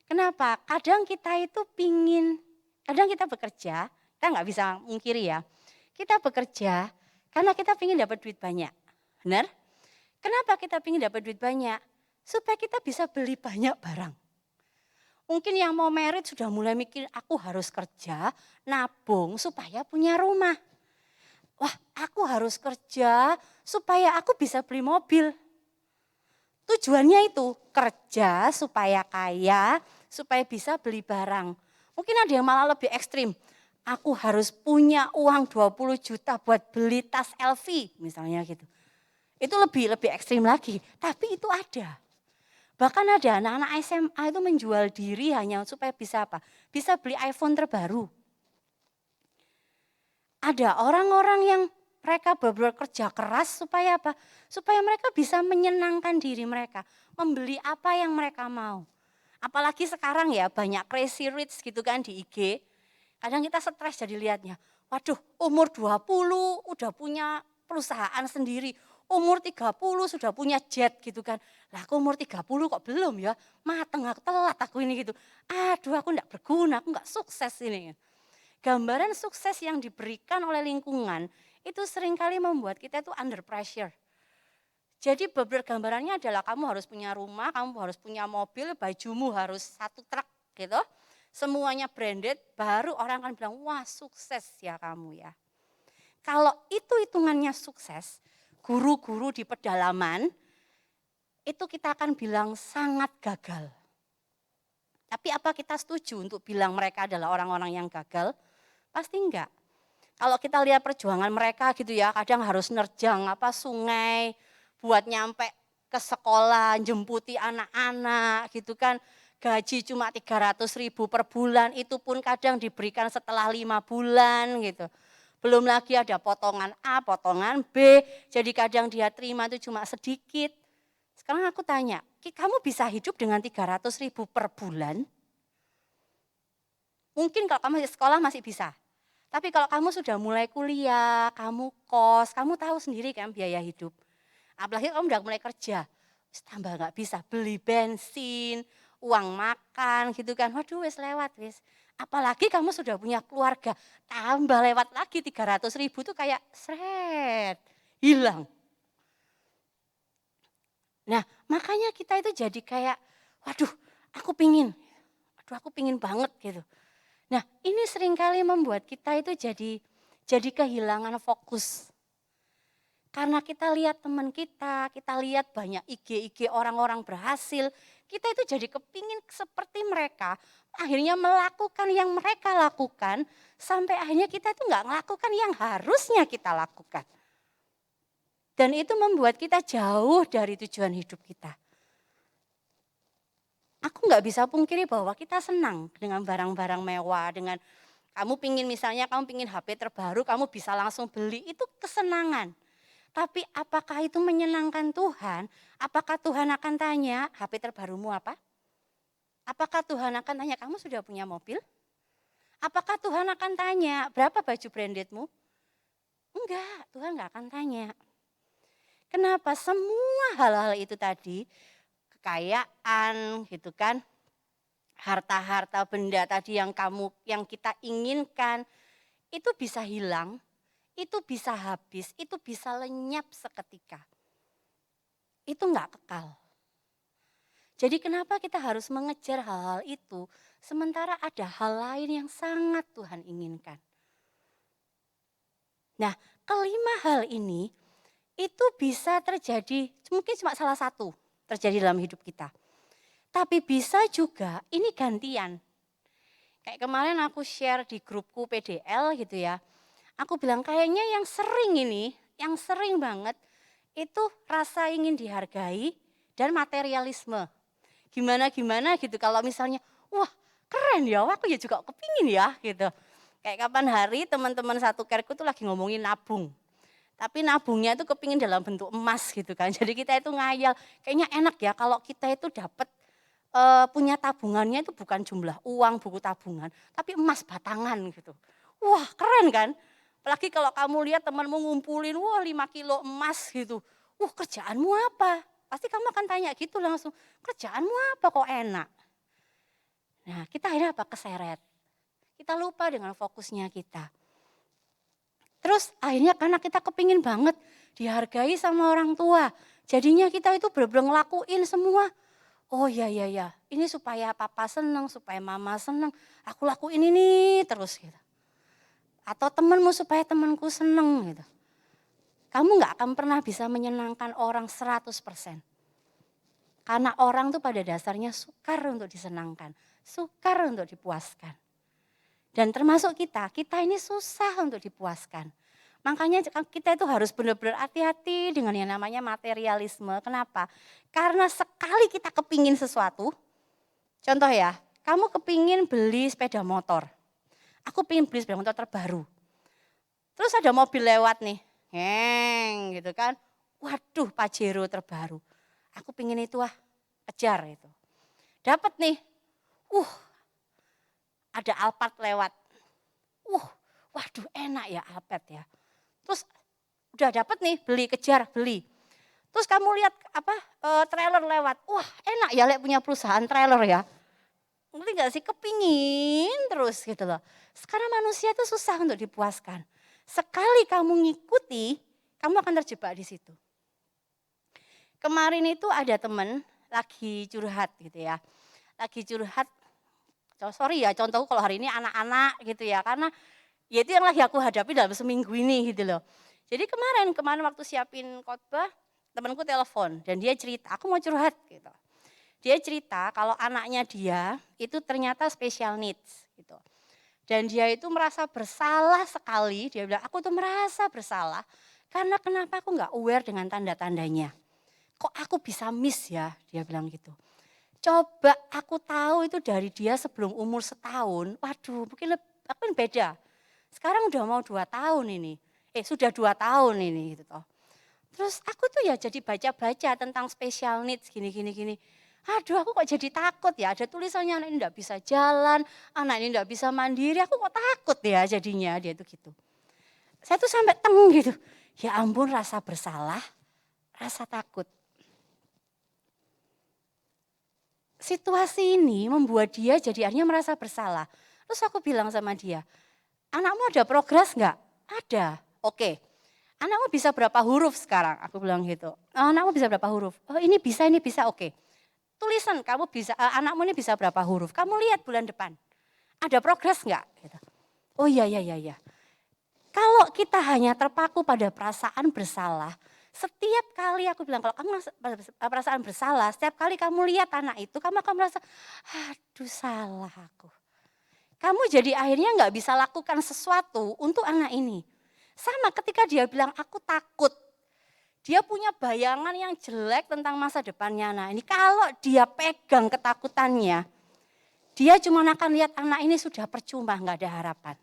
Kenapa? Kadang kita itu kadang kita bekerja, kita nggak bisa mungkiri ya. Kita bekerja karena kita ingin dapat duit banyak. Benar? Kenapa kita ingin dapat duit banyak? Supaya kita bisa beli banyak barang. Mungkin yang mau merit sudah mulai mikir, aku harus kerja, nabung supaya punya rumah. Wah, aku harus kerja supaya aku bisa beli mobil. Tujuannya itu kerja supaya kaya, supaya bisa beli barang. Mungkin ada yang malah lebih ekstrim. Aku harus punya uang 20 juta buat beli tas LV misalnya gitu. Itu lebih ekstrim lagi, tapi itu ada. Bahkan ada anak-anak SMA itu menjual diri hanya supaya bisa apa? Bisa beli iPhone terbaru. Ada orang-orang yang mereka benar-benar kerja keras supaya apa? Supaya mereka bisa menyenangkan diri mereka, membeli apa yang mereka mau. Apalagi sekarang ya banyak crazy rich gitu kan di IG. Kadang kita stres jadi lihatnya. Waduh, umur 20 udah punya perusahaan sendiri. Umur 30 sudah punya jet gitu kan. Lah aku umur 30 kok belum ya? Mateng aku, telat aku ini gitu. Aduh aku enggak berguna, aku enggak sukses ini. Gambaran sukses yang diberikan oleh lingkungan itu seringkali membuat kita itu under pressure. Jadi beberapa gambarannya adalah kamu harus punya rumah, kamu harus punya mobil, bajumu harus satu truk gitu. Semuanya branded, baru orang akan bilang, wah sukses ya kamu ya. Kalau itu hitungannya sukses, guru-guru di pedalaman, itu kita akan bilang sangat gagal. Tapi apa kita setuju untuk bilang mereka adalah orang-orang yang gagal? Pasti enggak. Kalau kita lihat perjuangan mereka gitu ya, kadang harus nerjang sungai buat nyampe ke sekolah, jemputi anak-anak gitu kan. Gaji cuma 300.000 per bulan, itu pun kadang diberikan setelah 5 bulan gitu. Belum lagi ada potongan A, potongan B, jadi kadang dia terima itu cuma sedikit. Sekarang aku tanya, kamu bisa hidup dengan 300.000 per bulan? Mungkin kalau kamu di sekolah masih bisa. Tapi kalau kamu sudah mulai kuliah, kamu kos, kamu tahu sendiri kan biaya hidup. Apalagi kamu udah mulai kerja, tambah nggak bisa beli bensin, uang makan gitu kan. Waduh wis lewat wis. Apalagi kamu sudah punya keluarga, tambah lewat lagi 300.000 tuh kayak seret, hilang. Nah makanya kita itu jadi kayak, waduh aku pingin banget gitu. Nah ini seringkali membuat kita itu jadi kehilangan fokus. Karena kita lihat teman kita lihat banyak IG orang-orang berhasil, kita itu jadi kepingin seperti mereka, akhirnya melakukan yang mereka lakukan, sampai akhirnya kita itu nggak melakukan yang harusnya kita lakukan. Dan itu membuat kita jauh dari tujuan hidup kita. Aku nggak bisa pungkiri bahwa kita senang dengan barang-barang mewah, dengan kamu pingin misalnya kamu pingin HP terbaru, kamu bisa langsung beli, itu kesenangan. Tapi apakah itu menyenangkan Tuhan? Apakah Tuhan akan tanya, HP terbarumu apa? Apakah Tuhan akan tanya, kamu sudah punya mobil? Apakah Tuhan akan tanya, berapa baju brandedmu? Enggak, Tuhan enggak akan tanya. Kenapa? Semua hal-hal itu tadi, kekayaan gitu kan, harta-harta benda tadi yang kita inginkan, itu bisa hilang, itu bisa habis, itu bisa lenyap seketika. Itu enggak kekal. Jadi kenapa kita harus mengejar hal-hal itu, sementara ada hal lain yang sangat Tuhan inginkan. Nah, kelima hal ini, itu bisa terjadi, mungkin cuma salah satu terjadi dalam hidup kita. Tapi bisa juga ini gantian. Kayak kemarin aku share di grupku PDL gitu ya. Aku bilang kayaknya yang sering banget itu rasa ingin dihargai dan materialisme. Gimana gitu kalau misalnya, wah keren ya, aku ya juga kepingin ya gitu. Kayak kapan hari teman-teman satu kerku tuh lagi ngomongin nabung. Tapi nabungnya itu kepingin dalam bentuk emas gitu kan. Jadi kita itu ngayal, kayaknya enak ya kalau kita itu dapat punya tabungannya itu bukan jumlah uang buku tabungan, tapi emas batangan gitu. Wah keren kan? Apalagi kalau kamu lihat temanmu ngumpulin, wah 5 kilo emas gitu. Wah kerjaanmu apa? Pasti kamu akan tanya gitu langsung, kerjaanmu apa kok enak? Nah kita akhirnya apa? Keseret. Kita lupa dengan fokusnya kita. Terus akhirnya karena kita kepingin banget dihargai sama orang tua. Jadinya kita itu bener-bener ngelakuin semua. Oh ya, ini supaya papa seneng, supaya mama seneng. Aku lakuin ini terus gitu. Atau temenmu supaya temanku seneng gitu. Kamu gak akan pernah bisa menyenangkan orang 100%. Karena orang tuh pada dasarnya sukar untuk disenangkan, sukar untuk dipuaskan. Dan termasuk kita ini susah untuk dipuaskan. Makanya kita itu harus benar-benar hati-hati dengan yang namanya materialisme. Kenapa? Karena sekali kita kepingin sesuatu, contoh ya, kamu kepingin beli sepeda motor. Aku pengen beli sepeda motor terbaru. Terus ada mobil lewat nih, gitu kan. Waduh Pajero terbaru. Aku pengen itu kejar itu. Dapat nih, ada Alphard lewat. Waduh enak ya Alphard ya. Terus udah dapat nih beli. Terus kamu lihat trailer lewat. Wah enak ya punya perusahaan trailer ya. Ngerti gak sih kepingin terus gitu loh. Sekarang manusia itu susah untuk dipuaskan. Sekali kamu ngikuti, kamu akan terjebak di situ. Kemarin itu ada temen lagi curhat gitu ya. Lagi curhat, sorry ya contohku kalau hari ini anak-anak gitu ya. Karena ya itu yang lagi aku hadapi dalam seminggu ini gitu loh. Jadi kemarin waktu siapin khotbah, temanku telepon dan dia cerita, aku mau curhat gitu. Dia cerita kalau anaknya dia itu ternyata special needs gitu. Dan dia itu merasa bersalah sekali, dia bilang aku tuh merasa bersalah karena kenapa aku gak aware dengan tanda-tandanya. Kok aku bisa miss ya, dia bilang gitu. Coba aku tahu itu dari dia sebelum umur setahun, waduh mungkin aku beda. Sekarang udah mau 2 tahun ini, sudah 2 tahun ini gitu toh. Terus aku tuh ya jadi baca-baca tentang special needs gini. Aduh aku kok jadi takut ya, ada tulisannya anak ini enggak bisa jalan, anak ini enggak bisa mandiri, aku kok takut ya jadinya dia itu gitu. Saya tuh sampai teng gitu, ya ampun rasa bersalah, rasa takut. Situasi ini membuat dia jadi akhirnya merasa bersalah. Terus aku bilang sama dia, anakmu ada progres enggak? Ada, oke. Anakmu bisa berapa huruf sekarang? Aku bilang gitu. Anakmu bisa berapa huruf? Oh ini bisa, oke. Tulisan kamu bisa, anakmu ini bisa berapa huruf? Kamu lihat bulan depan, ada progres enggak? Gitu. Oh iya. Kalau kita hanya terpaku pada perasaan bersalah, setiap kali aku bilang kalau kamu perasaan bersalah, setiap kali kamu lihat anak itu, kamu akan merasa, aduh salah aku. Kamu jadi akhirnya nggak bisa lakukan sesuatu untuk anak ini. Sama ketika dia bilang aku takut, dia punya bayangan yang jelek tentang masa depannya anak ini. Kalau dia pegang ketakutannya, dia cuma akan lihat anak ini sudah percuma, nggak ada harapan.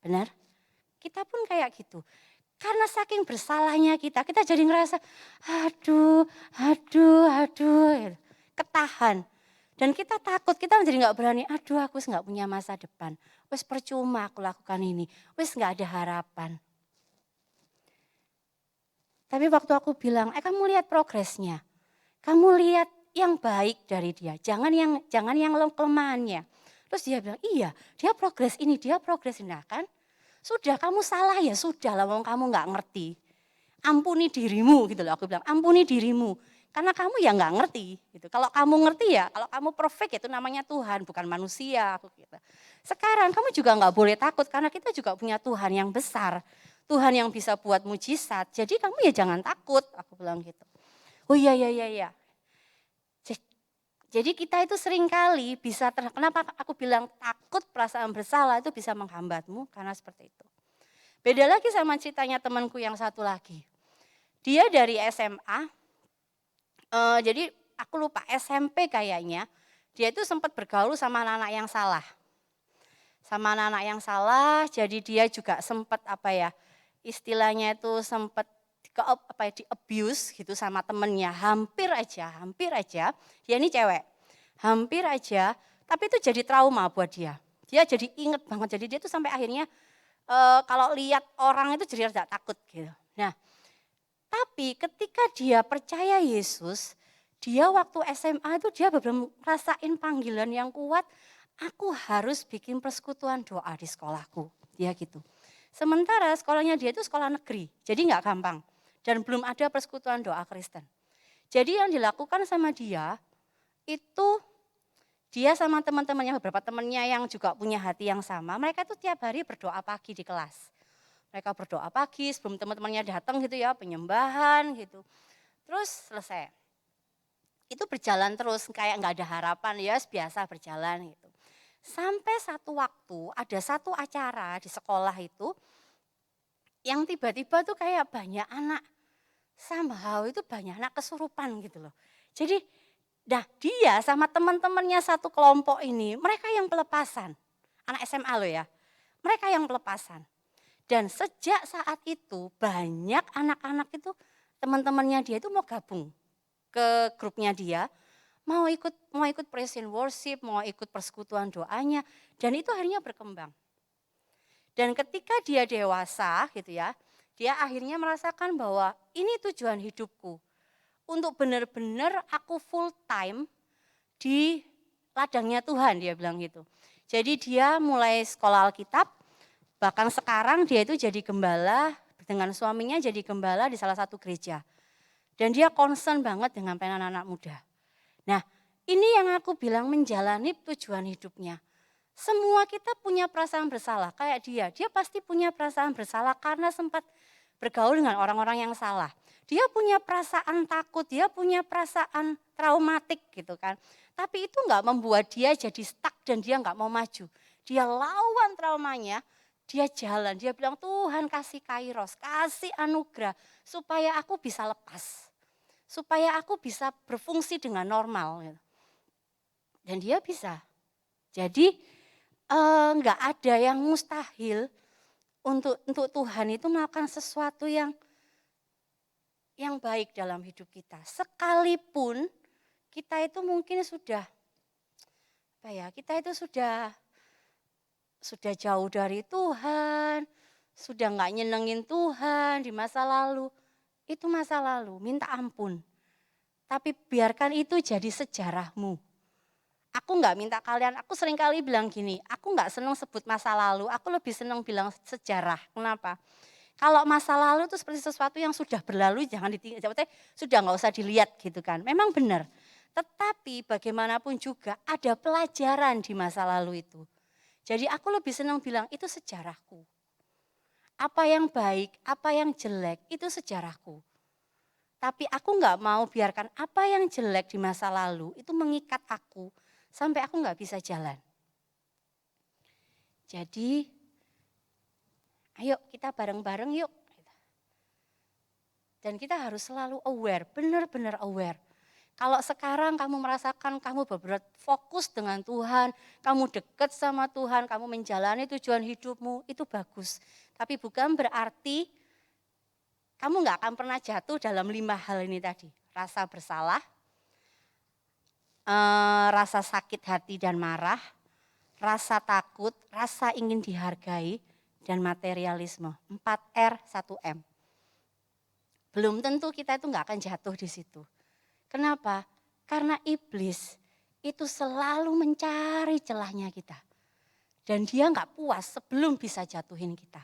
Benar? Kita pun kayak gitu. Karena saking bersalahnya kita jadi ngerasa aduh, ketahan. Dan kita takut, kita jadi nggak berani, aduh aku nggak punya masa depan. Wes percuma aku lakukan ini, wes nggak ada harapan. Tapi waktu aku bilang, kamu lihat progresnya, kamu lihat yang baik dari dia, jangan yang kelemahannya. Terus dia bilang, iya dia progres ini, dia progres ini. Nah kan, sudah kamu salah ya sudah lah, kamu nggak ngerti. Ampuni dirimu gitu loh, aku bilang ampuni dirimu. Karena kamu ya nggak ngerti gitu. Kalau kamu ngerti ya, kalau kamu perfect itu namanya Tuhan bukan manusia. Aku gitu. Sekarang kamu juga nggak boleh takut karena kita juga punya Tuhan yang besar. Tuhan yang bisa buat mujizat. Jadi kamu ya jangan takut, aku bilang gitu. Oh iya. Jadi kita itu seringkali bisa, kenapa aku bilang takut perasaan bersalah itu bisa menghambatmu karena seperti itu. Beda lagi sama ceritanya temanku yang satu lagi. Dia dari SMA, jadi aku lupa SMP kayaknya, dia itu sempat bergaul sama anak-anak yang salah. Sama anak-anak yang salah, jadi dia juga sempat istilahnya itu sempat di abuse gitu sama temennya, hampir aja, dia ini cewek, hampir aja, tapi itu jadi trauma buat dia. Dia jadi inget banget, jadi dia tuh sampai akhirnya kalau lihat orang itu jadi tidak takut gitu. Nah, tapi ketika dia percaya Yesus, dia waktu SMA itu dia benar-benar merasain panggilan yang kuat, aku harus bikin persekutuan doa di sekolahku, dia gitu. Sementara sekolahnya dia itu sekolah negeri, jadi nggak gampang. Dan belum ada persekutuan doa Kristen. Jadi yang dilakukan sama dia, itu dia sama teman-temannya, beberapa temannya yang juga punya hati yang sama, mereka itu tiap hari berdoa pagi di kelas. Mereka berdoa pagi sebelum teman-temannya datang gitu ya, penyembahan gitu. Terus selesai. Itu berjalan terus, kayak nggak ada harapan ya, biasa berjalan gitu. Sampai satu waktu ada satu acara di sekolah itu, yang tiba-tiba tuh kayak banyak anak, somehow itu banyak anak kesurupan gitu loh. Jadi dia sama teman-temannya satu kelompok ini, mereka yang pelepasan. Anak SMA loh ya, mereka yang pelepasan. Dan sejak saat itu banyak anak-anak itu, teman-temannya dia itu mau gabung ke grupnya dia, mau ikut praise and worship, mau ikut persekutuan doanya, dan itu akhirnya berkembang. Dan ketika dia dewasa gitu ya, dia akhirnya merasakan bahwa ini tujuan hidupku. Untuk benar-benar aku full time di ladangnya Tuhan, dia bilang gitu. Jadi dia mulai sekolah Alkitab, bahkan sekarang dia itu jadi gembala, dengan suaminya jadi gembala di salah satu gereja. Dan dia concern banget dengan anak-anak muda. Nah, ini yang aku bilang menjalani tujuan hidupnya. Semua kita punya perasaan bersalah kayak dia. Dia pasti punya perasaan bersalah karena sempat bergaul dengan orang-orang yang salah. Dia punya perasaan takut, dia punya perasaan traumatik gitu kan. Tapi itu enggak membuat dia jadi stuck dan dia enggak mau maju. Dia lawan traumanya, dia jalan, dia bilang Tuhan kasih kairos, kasih anugerah supaya aku bisa lepas. Supaya aku bisa berfungsi dengan normal. Dan dia bisa. Jadi enggak ada yang mustahil untuk Tuhan itu melakukan sesuatu yang baik dalam hidup kita. Sekalipun kita itu mungkin sudah kita itu sudah jauh dari Tuhan, sudah enggak nyenengin Tuhan di masa lalu. Itu masa lalu, minta ampun. Tapi biarkan itu jadi sejarahmu. Aku enggak minta kalian, aku sering kali bilang gini, aku enggak senang sebut masa lalu, aku lebih senang bilang sejarah. Kenapa? Kalau masa lalu itu seperti sesuatu yang sudah berlalu, jangan ditinggal, sudah enggak usah dilihat gitu kan. Memang benar, tetapi bagaimanapun juga ada pelajaran di masa lalu itu. Jadi aku lebih senang bilang itu sejarahku. Apa yang baik, apa yang jelek, itu sejarahku. Tapi aku nggak mau biarkan apa yang jelek di masa lalu itu mengikat aku sampai aku nggak bisa jalan. Jadi, ayo kita bareng-bareng yuk. Dan kita harus selalu aware, benar-benar aware. Kalau sekarang kamu merasakan kamu benar-benar fokus dengan Tuhan, kamu dekat sama Tuhan, kamu menjalani tujuan hidupmu, itu bagus. Tapi bukan berarti kamu nggak akan pernah jatuh dalam 5 hal ini tadi. Rasa bersalah, rasa sakit hati dan marah, rasa takut, rasa ingin dihargai, dan materialisme. 4R, 1M. Belum tentu kita itu nggak akan jatuh di situ. Kenapa? Karena iblis itu selalu mencari celahnya kita. Dan dia nggak puas sebelum bisa jatuhin kita.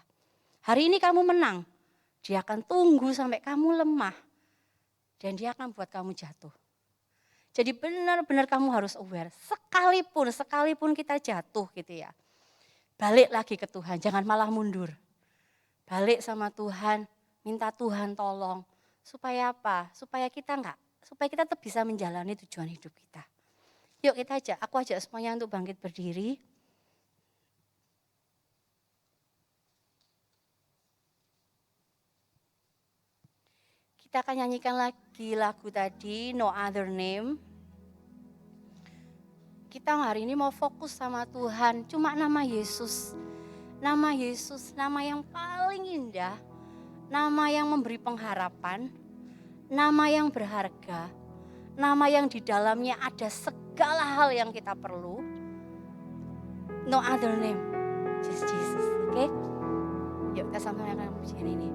Hari ini kamu menang, dia akan tunggu sampai kamu lemah. Dan dia akan buat kamu jatuh. Jadi benar-benar kamu harus aware. Sekalipun kita jatuh gitu ya. Balik lagi ke Tuhan, jangan malah mundur. Balik sama Tuhan, minta Tuhan tolong. Supaya apa? Supaya kita tetap bisa menjalani tujuan hidup kita. Yuk aku ajak semuanya untuk bangkit berdiri. Kita akan nyanyikan lagi lagu tadi, No Other Name. Kita hari ini mau fokus sama Tuhan, cuma nama Yesus. Nama Yesus, nama yang paling indah, nama yang memberi pengharapan, nama yang berharga, nama yang di dalamnya ada segala hal yang kita perlu. No other name, just Jesus, oke? Yuk kita sama-sama pujian ini.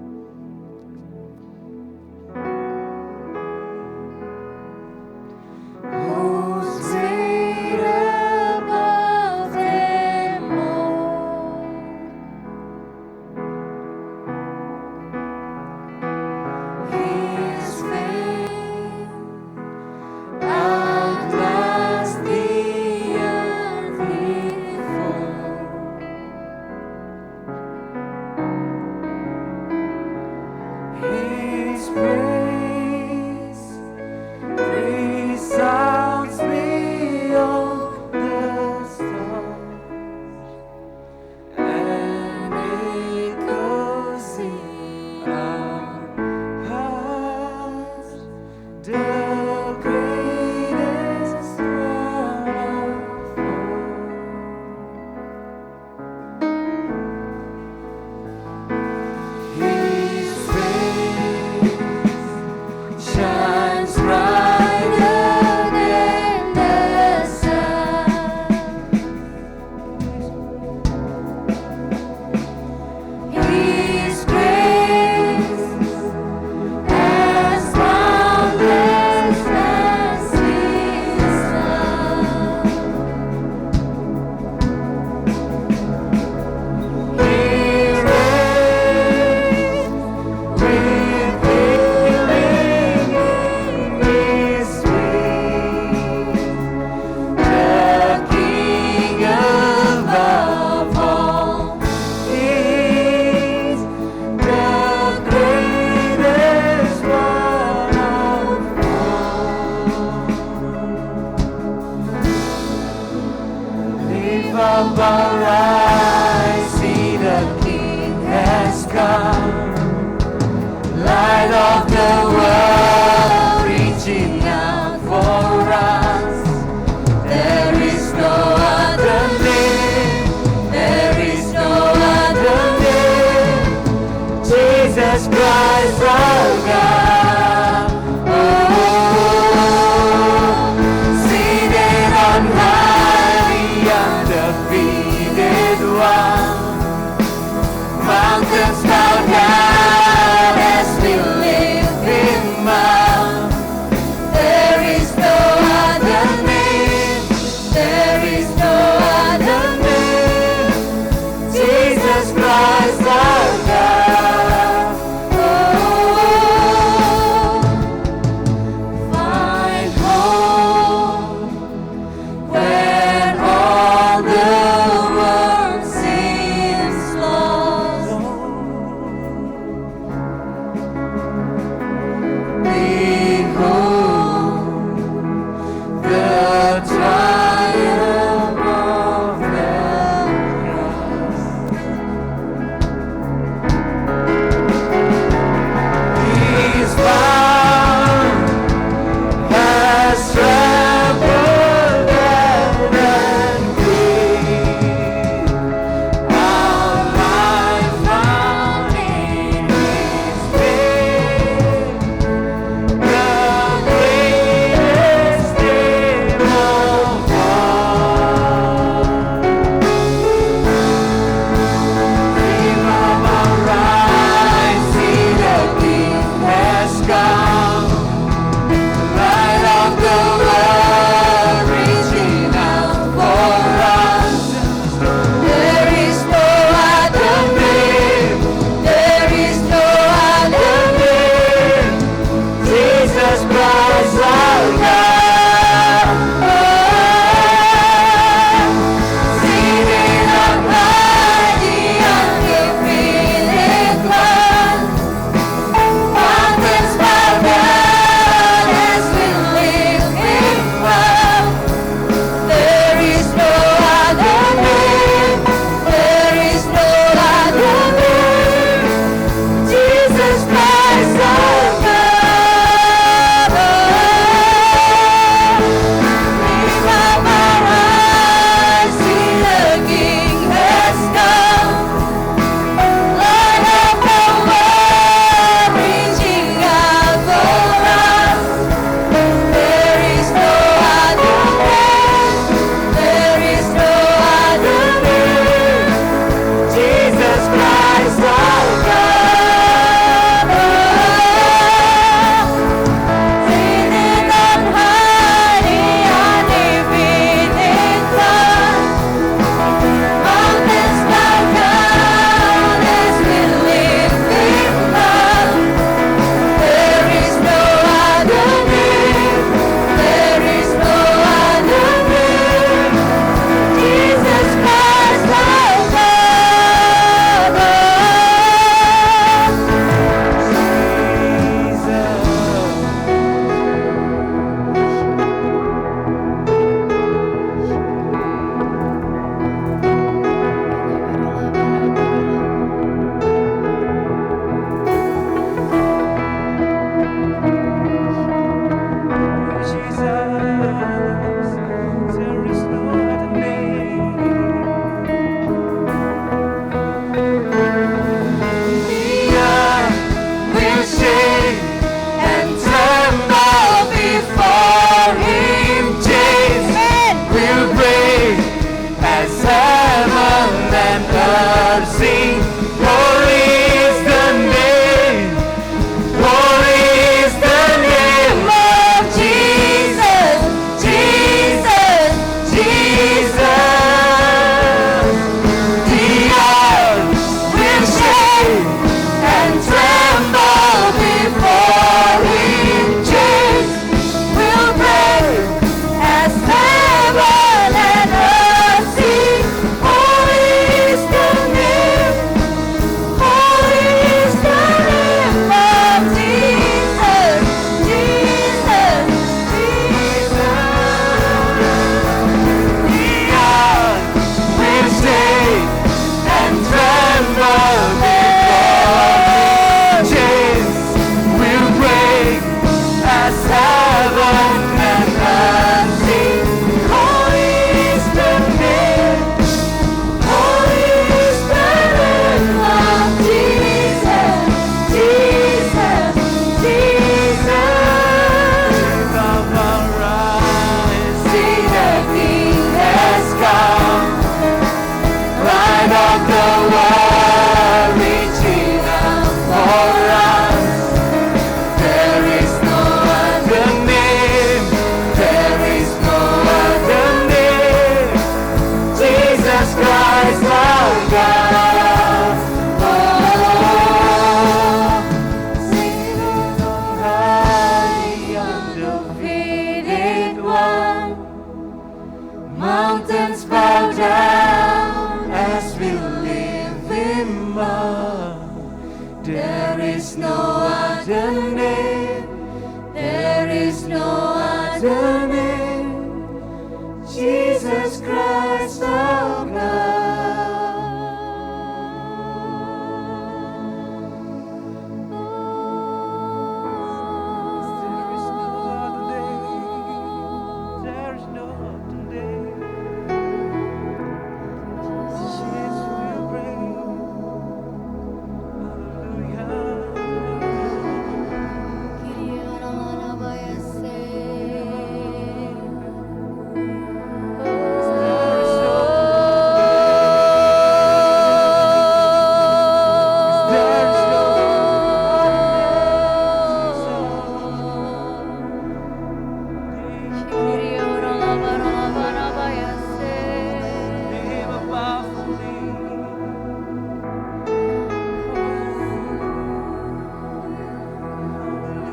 Defeated and earth sing. Holy is the name. Holy is the name of Jesus. Jesus, Jesus. The earth will shake and tremble before Him. Chains will break as heaven and earth sing. Holy is the name. Holy is the name of Jesus. Jesus, Jesus. The earth will shake and tremble before Him. Chains will break as heaven and earth sing. Holy is the name. Holy is the name of Jesus. Jesus, Jesus. Come arise. See the King has come. Light of the world reaching out for us. There is no other name. There is no other name. Jesus Christ our God. Oh, sing high, undefeated one. Mountains bow down as we live in love. There is no other name. There is no other name. Jesus Christ our God. There is no other name. Jesus will reign.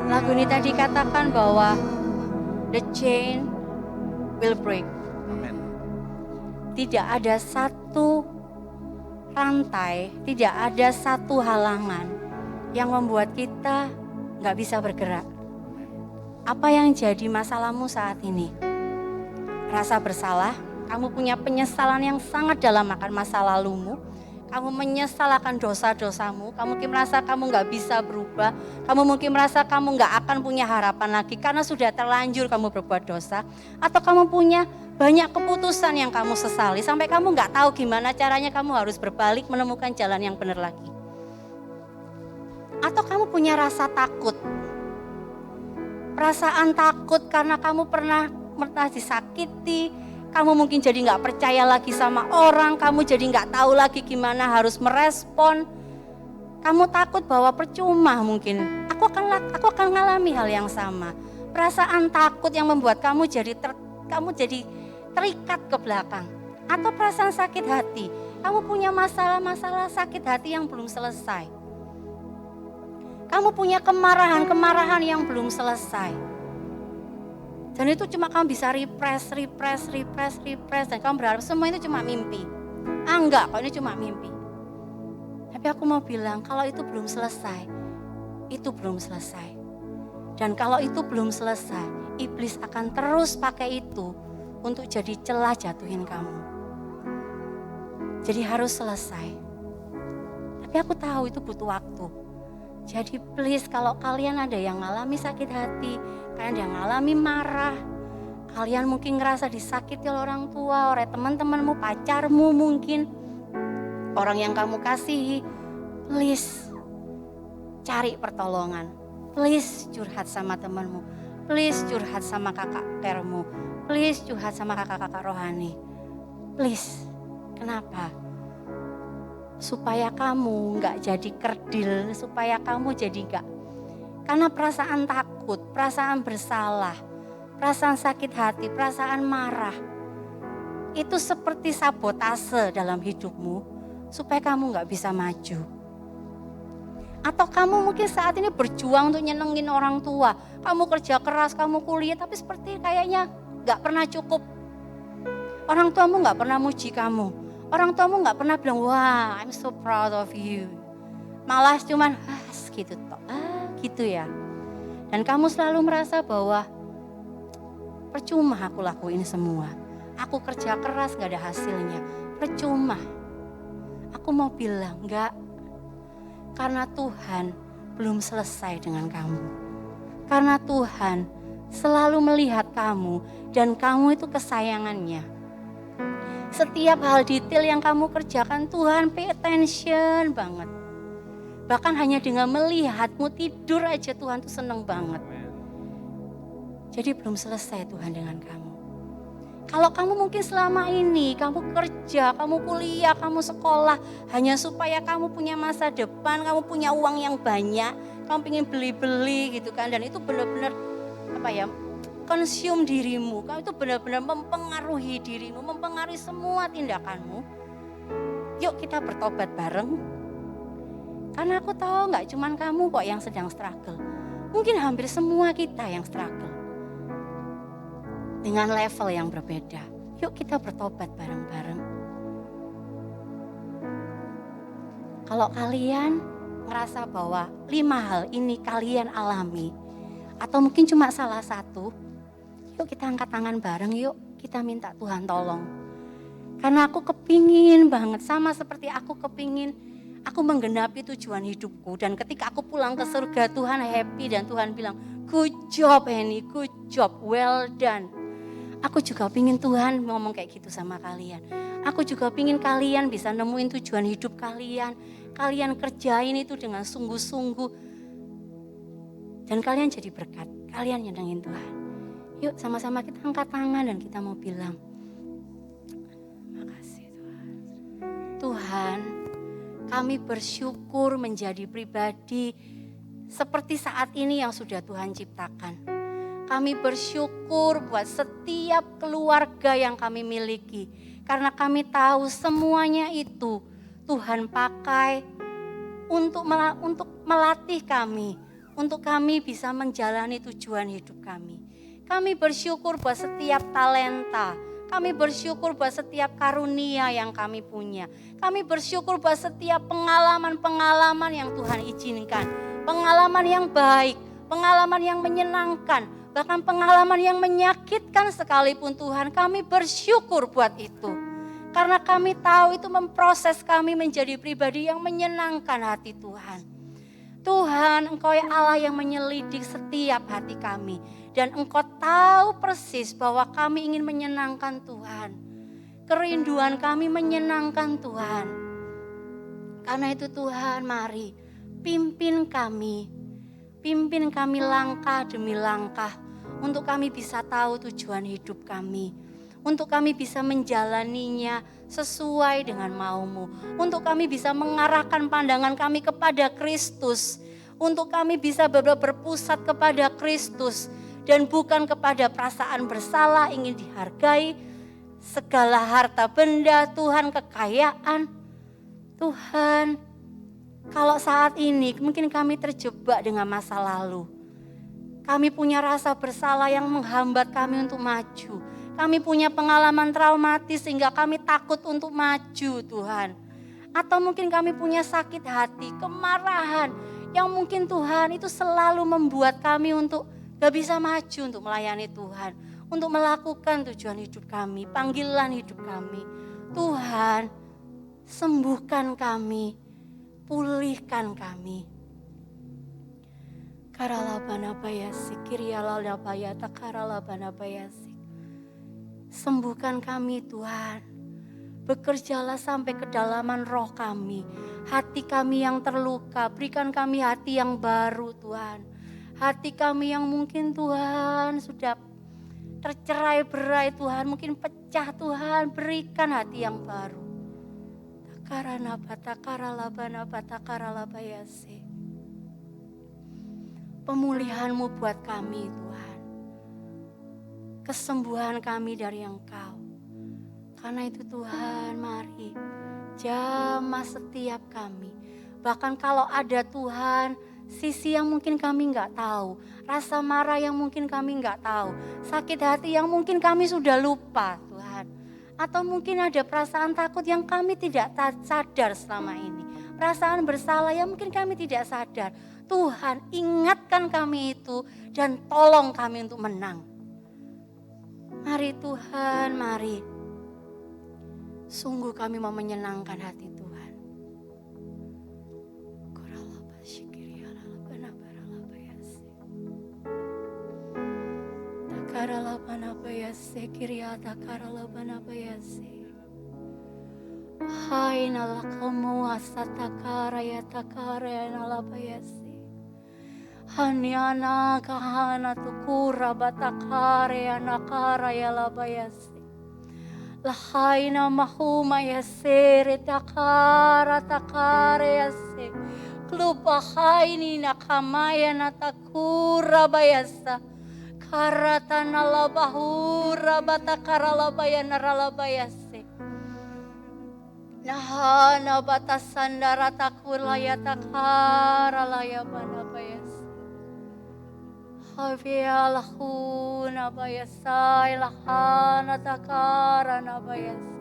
Lagu ini tadi katakan bahwa the chain will break. Tidak ada satu rantai, tidak ada satu halangan yang membuat kita nggak bisa bergerak. Apa yang jadi masalahmu saat ini? Rasa bersalah, kamu punya penyesalan yang sangat dalam akan masa lalumu. Kamu menyesal akan dosa-dosamu, kamu mungkin merasa kamu nggak bisa berubah, kamu mungkin merasa kamu nggak akan punya harapan lagi karena sudah terlanjur kamu berbuat dosa. Atau kamu punya banyak keputusan yang kamu sesali sampai kamu nggak tahu gimana caranya kamu harus berbalik menemukan jalan yang benar lagi. Atau kamu punya rasa takut, perasaan takut karena kamu pernah disakiti. Kamu mungkin jadi gak percaya lagi sama orang, kamu jadi gak tahu lagi gimana harus merespon. Kamu takut bahwa percuma mungkin, aku akan ngalami hal yang sama. Perasaan takut yang membuat kamu jadi terikat ke belakang. Atau perasaan sakit hati, kamu punya masalah-masalah sakit hati yang belum selesai. Kamu punya kemarahan yang belum selesai. Dan itu cuma kamu bisa repress, dan kamu berharap semua itu cuma mimpi. Enggak, kok ini cuma mimpi. Tapi aku mau bilang, kalau itu belum selesai, itu belum selesai. Dan kalau itu belum selesai, iblis akan terus pakai itu untuk jadi celah jatuhin kamu. Jadi harus selesai. Tapi aku tahu itu butuh waktu. Jadi please, kalau kalian ada yang ngalami sakit hati, kalian yang ngalami marah, kalian mungkin ngerasa disakiti oleh orang tua, oleh teman-temanmu, pacarmu mungkin, orang yang kamu kasihi, please cari pertolongan. Please curhat sama temanmu, please curhat sama kakak kermu, please curhat sama kakak-kakak rohani. Please, kenapa? supaya kamu nggak jadi kerdil, supaya kamu jadi nggak, karena perasaan takut, perasaan bersalah, perasaan sakit hati, perasaan marah, itu seperti sabotase dalam hidupmu, supaya kamu nggak bisa maju. Atau kamu mungkin saat ini berjuang untuk nyenengin orang tua, kamu kerja keras, kamu kuliah, tapi seperti kayaknya nggak pernah cukup. Orang tuamu nggak pernah muji kamu, orang tuamu nggak pernah bilang, wah I'm so proud of you. Malah cuman, gitu toh, gitu ya. Dan kamu selalu merasa bahwa percuma aku lakuin semua. Aku kerja keras gak ada hasilnya, percuma. Aku mau bilang enggak, karena Tuhan belum selesai dengan kamu. Karena Tuhan selalu melihat kamu dan kamu itu kesayangannya. Setiap hal detail yang kamu kerjakan Tuhan pay attention banget. Bahkan hanya dengan melihatmu tidur aja Tuhan tuh seneng banget. Jadi belum selesai Tuhan dengan kamu. Kalau kamu mungkin selama ini, kamu kerja, kamu kuliah, kamu sekolah, hanya supaya kamu punya masa depan, kamu punya uang yang banyak, kamu pengen beli-beli gitu kan. Dan itu benar-benar consume dirimu. Kamu itu benar-benar mempengaruhi dirimu, mempengaruhi semua tindakanmu. Yuk kita bertobat bareng. Karena aku tahu gak cuman kamu kok yang sedang struggle. Mungkin hampir semua kita yang struggle. Dengan level yang berbeda. Yuk kita bertobat bareng-bareng. Kalau kalian ngerasa bahwa 5 hal ini kalian alami, atau mungkin cuma salah satu, yuk kita angkat tangan bareng yuk, kita minta Tuhan tolong. Karena aku kepingin banget, sama seperti aku kepingin, aku menggenapi tujuan hidupku. Dan ketika aku pulang ke surga, Tuhan happy dan Tuhan bilang, good job Henny, good job, well done. Aku juga pingin Tuhan ngomong kayak gitu sama kalian. Aku juga pingin kalian bisa nemuin tujuan hidup kalian. Kalian kerjain itu dengan sungguh-sungguh. Dan kalian jadi berkat. Kalian nyenengin Tuhan. Yuk sama-sama kita angkat tangan dan kita mau bilang, makasih Tuhan. Tuhan, kami bersyukur menjadi pribadi seperti saat ini yang sudah Tuhan ciptakan. Kami bersyukur buat setiap keluarga yang kami miliki. Karena kami tahu semuanya itu Tuhan pakai untuk melatih kami. Untuk kami bisa menjalani tujuan hidup kami. Kami bersyukur buat setiap talenta. Kami bersyukur buat setiap karunia yang kami punya. Kami bersyukur buat setiap pengalaman-pengalaman yang Tuhan izinkan. Pengalaman yang baik, pengalaman yang menyenangkan. Bahkan pengalaman yang menyakitkan sekalipun Tuhan, kami bersyukur buat itu. Karena kami tahu itu memproses kami menjadi pribadi yang menyenangkan hati Tuhan. Tuhan, Engkau ya Allah yang menyelidik setiap hati kami. Dan Engkau tahu persis bahwa kami ingin menyenangkan Tuhan. Kerinduan kami menyenangkan Tuhan. Karena itu Tuhan, mari pimpin kami. Pimpin kami langkah demi langkah untuk kami bisa tahu tujuan hidup kami. Untuk kami bisa menjalaninya sesuai dengan mau-Mu. Untuk kami bisa mengarahkan pandangan kami kepada Kristus. Untuk kami bisa berpusat kepada Kristus. Dan bukan kepada perasaan bersalah, ingin dihargai. Segala harta benda, Tuhan, kekayaan. Tuhan, kalau saat ini mungkin kami terjebak dengan masa lalu. Kami punya rasa bersalah yang menghambat kami untuk maju. Kami punya pengalaman traumatis sehingga kami takut untuk maju Tuhan. Atau mungkin kami punya sakit hati, kemarahan. Yang mungkin Tuhan itu selalu membuat kami untuk gak bisa maju untuk melayani Tuhan. Untuk melakukan tujuan hidup kami, panggilan hidup kami. Tuhan, sembuhkan kami. Pulihkan kami. Karalabanapayasik, kirialalabayata karalabanapayasik. Sembuhkan kami Tuhan. Bekerjalah sampai kedalaman roh kami. Hati kami yang terluka, berikan kami hati yang baru Tuhan. Hati kami yang mungkin Tuhan sudah tercerai berai Tuhan. Mungkin pecah Tuhan, berikan hati yang baru. Karana batakara labana batakara labayase. Pemulihan-Mu buat kami Tuhan. Kesembuhan kami dari Engkau. Karena itu Tuhan, mari jamah setiap kami. Bahkan kalau ada Tuhan, sisi yang mungkin kami nggak tahu, rasa marah yang mungkin kami nggak tahu, sakit hati yang mungkin kami sudah lupa Tuhan. Atau mungkin ada perasaan takut yang kami tidak sadar selama ini. Perasaan bersalah yang mungkin kami tidak sadar. Tuhan, ingatkan kami itu dan tolong kami untuk menang. Mari Tuhan, mari. Sungguh kami mau menyenangkan hati Tuhan. Hai nalakamu asatakara ya takara ya nalabayase. Hanyana kahana tukura batakare ya nakara ya labayase. Lahaina mahuma ya sere takara takare ya se. Klupa haini nakamaya natakura bayasa. Karata nalabahura batakara labaya naralabayase. Nahana batasandara takulaya takara laya banabayase. Havialahu nabayasai lahana takara nabayase.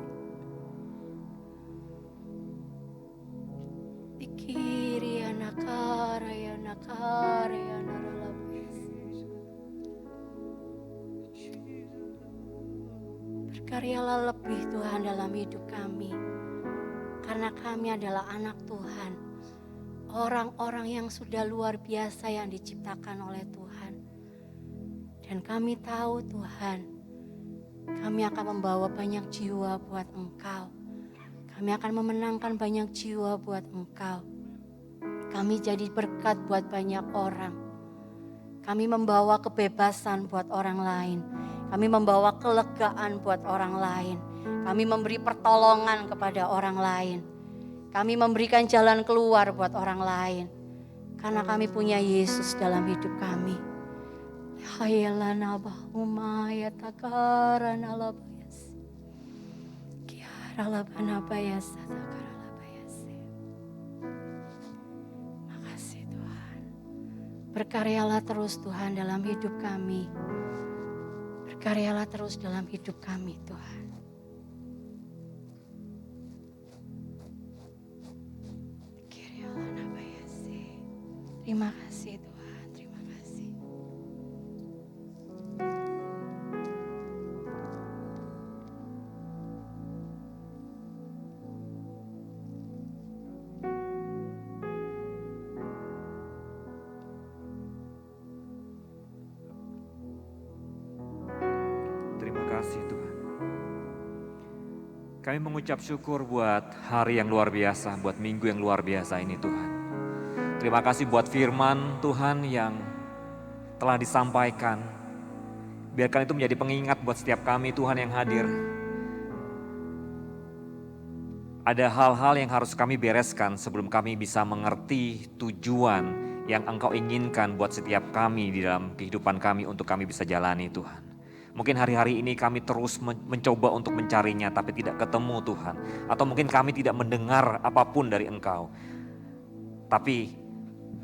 Dikiri anakara ya nakara ya naralabayase. Berkaryalah lebih Tuhan dalam hidup kami. Karena kami adalah anak Tuhan. Orang-orang yang sudah luar biasa yang diciptakan oleh Tuhan. Dan kami tahu Tuhan, kami akan membawa banyak jiwa buat Engkau. Kami akan memenangkan banyak jiwa buat Engkau. Kami jadi berkat buat banyak orang. Kami membawa kebebasan buat orang lain. Kami membawa kelegaan buat orang lain. Kami memberi pertolongan kepada orang lain. Kami memberikan jalan keluar buat orang lain. Karena kami punya Yesus dalam hidup kami. Hayalana bahuma ya takarana labayas. Kiara labana bayas takara labayas. Makasih Tuhan. Berkaryalah terus Tuhan dalam hidup kami. Berkaryalah terus dalam hidup kami Tuhan. Terima kasih Tuhan, terima kasih. Terima kasih Tuhan. Kami mengucap syukur buat hari yang luar biasa, buat minggu yang luar biasa ini Tuhan. Terima kasih buat firman Tuhan yang telah disampaikan. Biarkan itu menjadi pengingat buat setiap kami Tuhan yang hadir. Ada hal-hal yang harus kami bereskan sebelum kami bisa mengerti tujuan yang Engkau inginkan buat setiap kami di dalam kehidupan kami untuk kami bisa jalani Tuhan. Mungkin hari-hari ini kami terus mencoba untuk mencarinya tapi tidak ketemu Tuhan. Atau mungkin kami tidak mendengar apapun dari Engkau. Tapi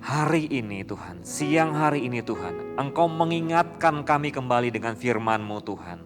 hari ini Tuhan, siang hari ini Tuhan, Engkau mengingatkan kami kembali dengan firman-Mu Tuhan.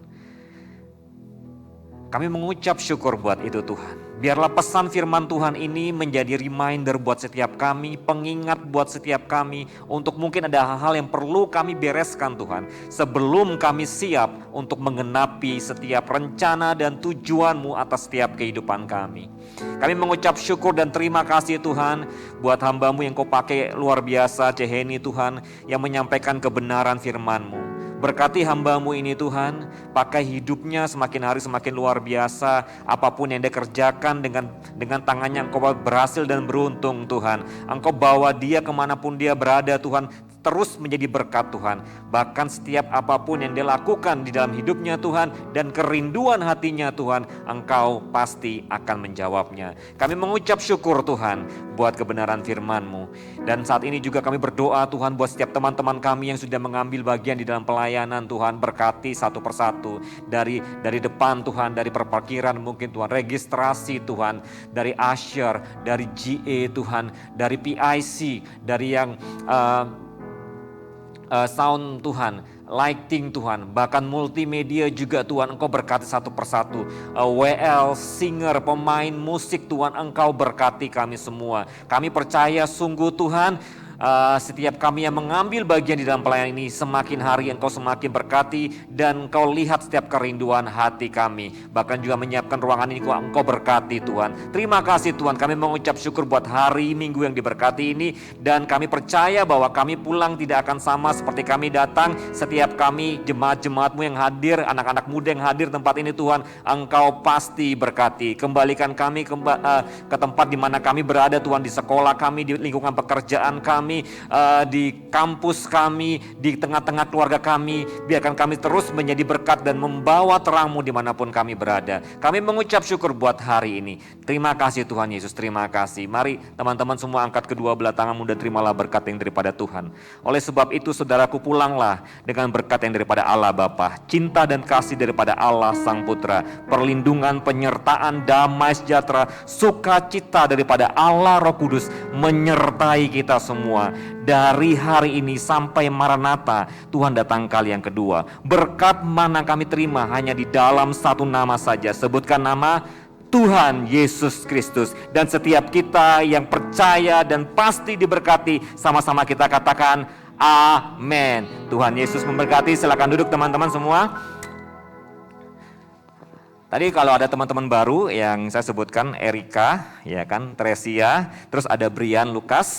Kami mengucap syukur buat itu Tuhan. Biarlah pesan firman Tuhan ini menjadi reminder buat setiap kami, pengingat buat setiap kami untuk mungkin ada hal-hal yang perlu kami bereskan Tuhan. Sebelum kami siap untuk menggenapi setiap rencana dan tujuan-Mu atas setiap kehidupan kami. Kami mengucap syukur dan terima kasih Tuhan buat hamba-Mu yang Kau pakai luar biasa, Ceheni Tuhan, yang menyampaikan kebenaran firman-Mu. Berkati hamba-Mu ini Tuhan, pakai hidupnya semakin hari semakin luar biasa. Apapun yang dia kerjakan dengan tangannya Engkau berhasil dan beruntung Tuhan. Engkau bawa dia kemanapun dia berada Tuhan. terus menjadi berkat Tuhan. Bahkan setiap apapun yang dia lakukan di dalam hidupnya Tuhan dan kerinduan hatinya Tuhan, Engkau pasti akan menjawabnya. Kami mengucap syukur Tuhan buat kebenaran firman-Mu. Dan saat ini juga kami berdoa Tuhan buat setiap teman-teman kami yang sudah mengambil bagian di dalam pelayanan Tuhan. Berkati satu persatu dari depan Tuhan, dari perparkiran mungkin Tuhan, registrasi Tuhan, dari usher, dari GA Tuhan, dari PIC, dari yang sound Tuhan, lighting Tuhan, bahkan multimedia juga Tuhan, Engkau berkati satu persatu. WL, singer, pemain musik Tuhan, Engkau berkati kami semua. Kami percaya sungguh Tuhan, setiap kami yang mengambil bagian di dalam pelayanan ini, semakin hari Engkau semakin berkati dan Engkau lihat setiap kerinduan hati kami. Bahkan juga menyiapkan ruangan ini Engkau berkati Tuhan. Terima kasih Tuhan, kami mengucap syukur buat hari Minggu yang diberkati ini. Dan kami percaya bahwa kami pulang tidak akan sama seperti kami datang. Setiap kami jemaat-jemaat-Mu yang hadir, anak-anak muda yang hadir tempat ini Tuhan, Engkau pasti berkati. Kembalikan kami ke tempat di mana kami berada Tuhan, di sekolah kami, di lingkungan pekerjaan kami, di kampus kami, di tengah-tengah keluarga kami. Biarkan kami terus menjadi berkat dan membawa terang-Mu dimanapun kami berada. Kami mengucap syukur buat hari ini. Terima kasih Tuhan Yesus, terima kasih. Mari teman-teman semua angkat kedua belah tanganmu dan terimalah berkat yang daripada Tuhan. Oleh sebab itu saudaraku, pulanglah dengan berkat yang daripada Allah Bapa, cinta dan kasih daripada Allah Sang Putra, perlindungan, penyertaan, damai sejahtera, sukacita daripada Allah Roh Kudus menyertai kita semua. Dari hari ini sampai Maranatha, Tuhan datang kali yang kedua. Berkat mana kami terima hanya di dalam satu nama saja. Sebutkan nama Tuhan Yesus Kristus. Dan setiap kita yang percaya dan pasti diberkati, sama-sama kita katakan amin. Tuhan Yesus memberkati. Silakan duduk teman-teman semua. Tadi kalau ada teman-teman baru yang saya sebutkan, Erika, ya kan, Tresia, terus ada Brian, Lukas.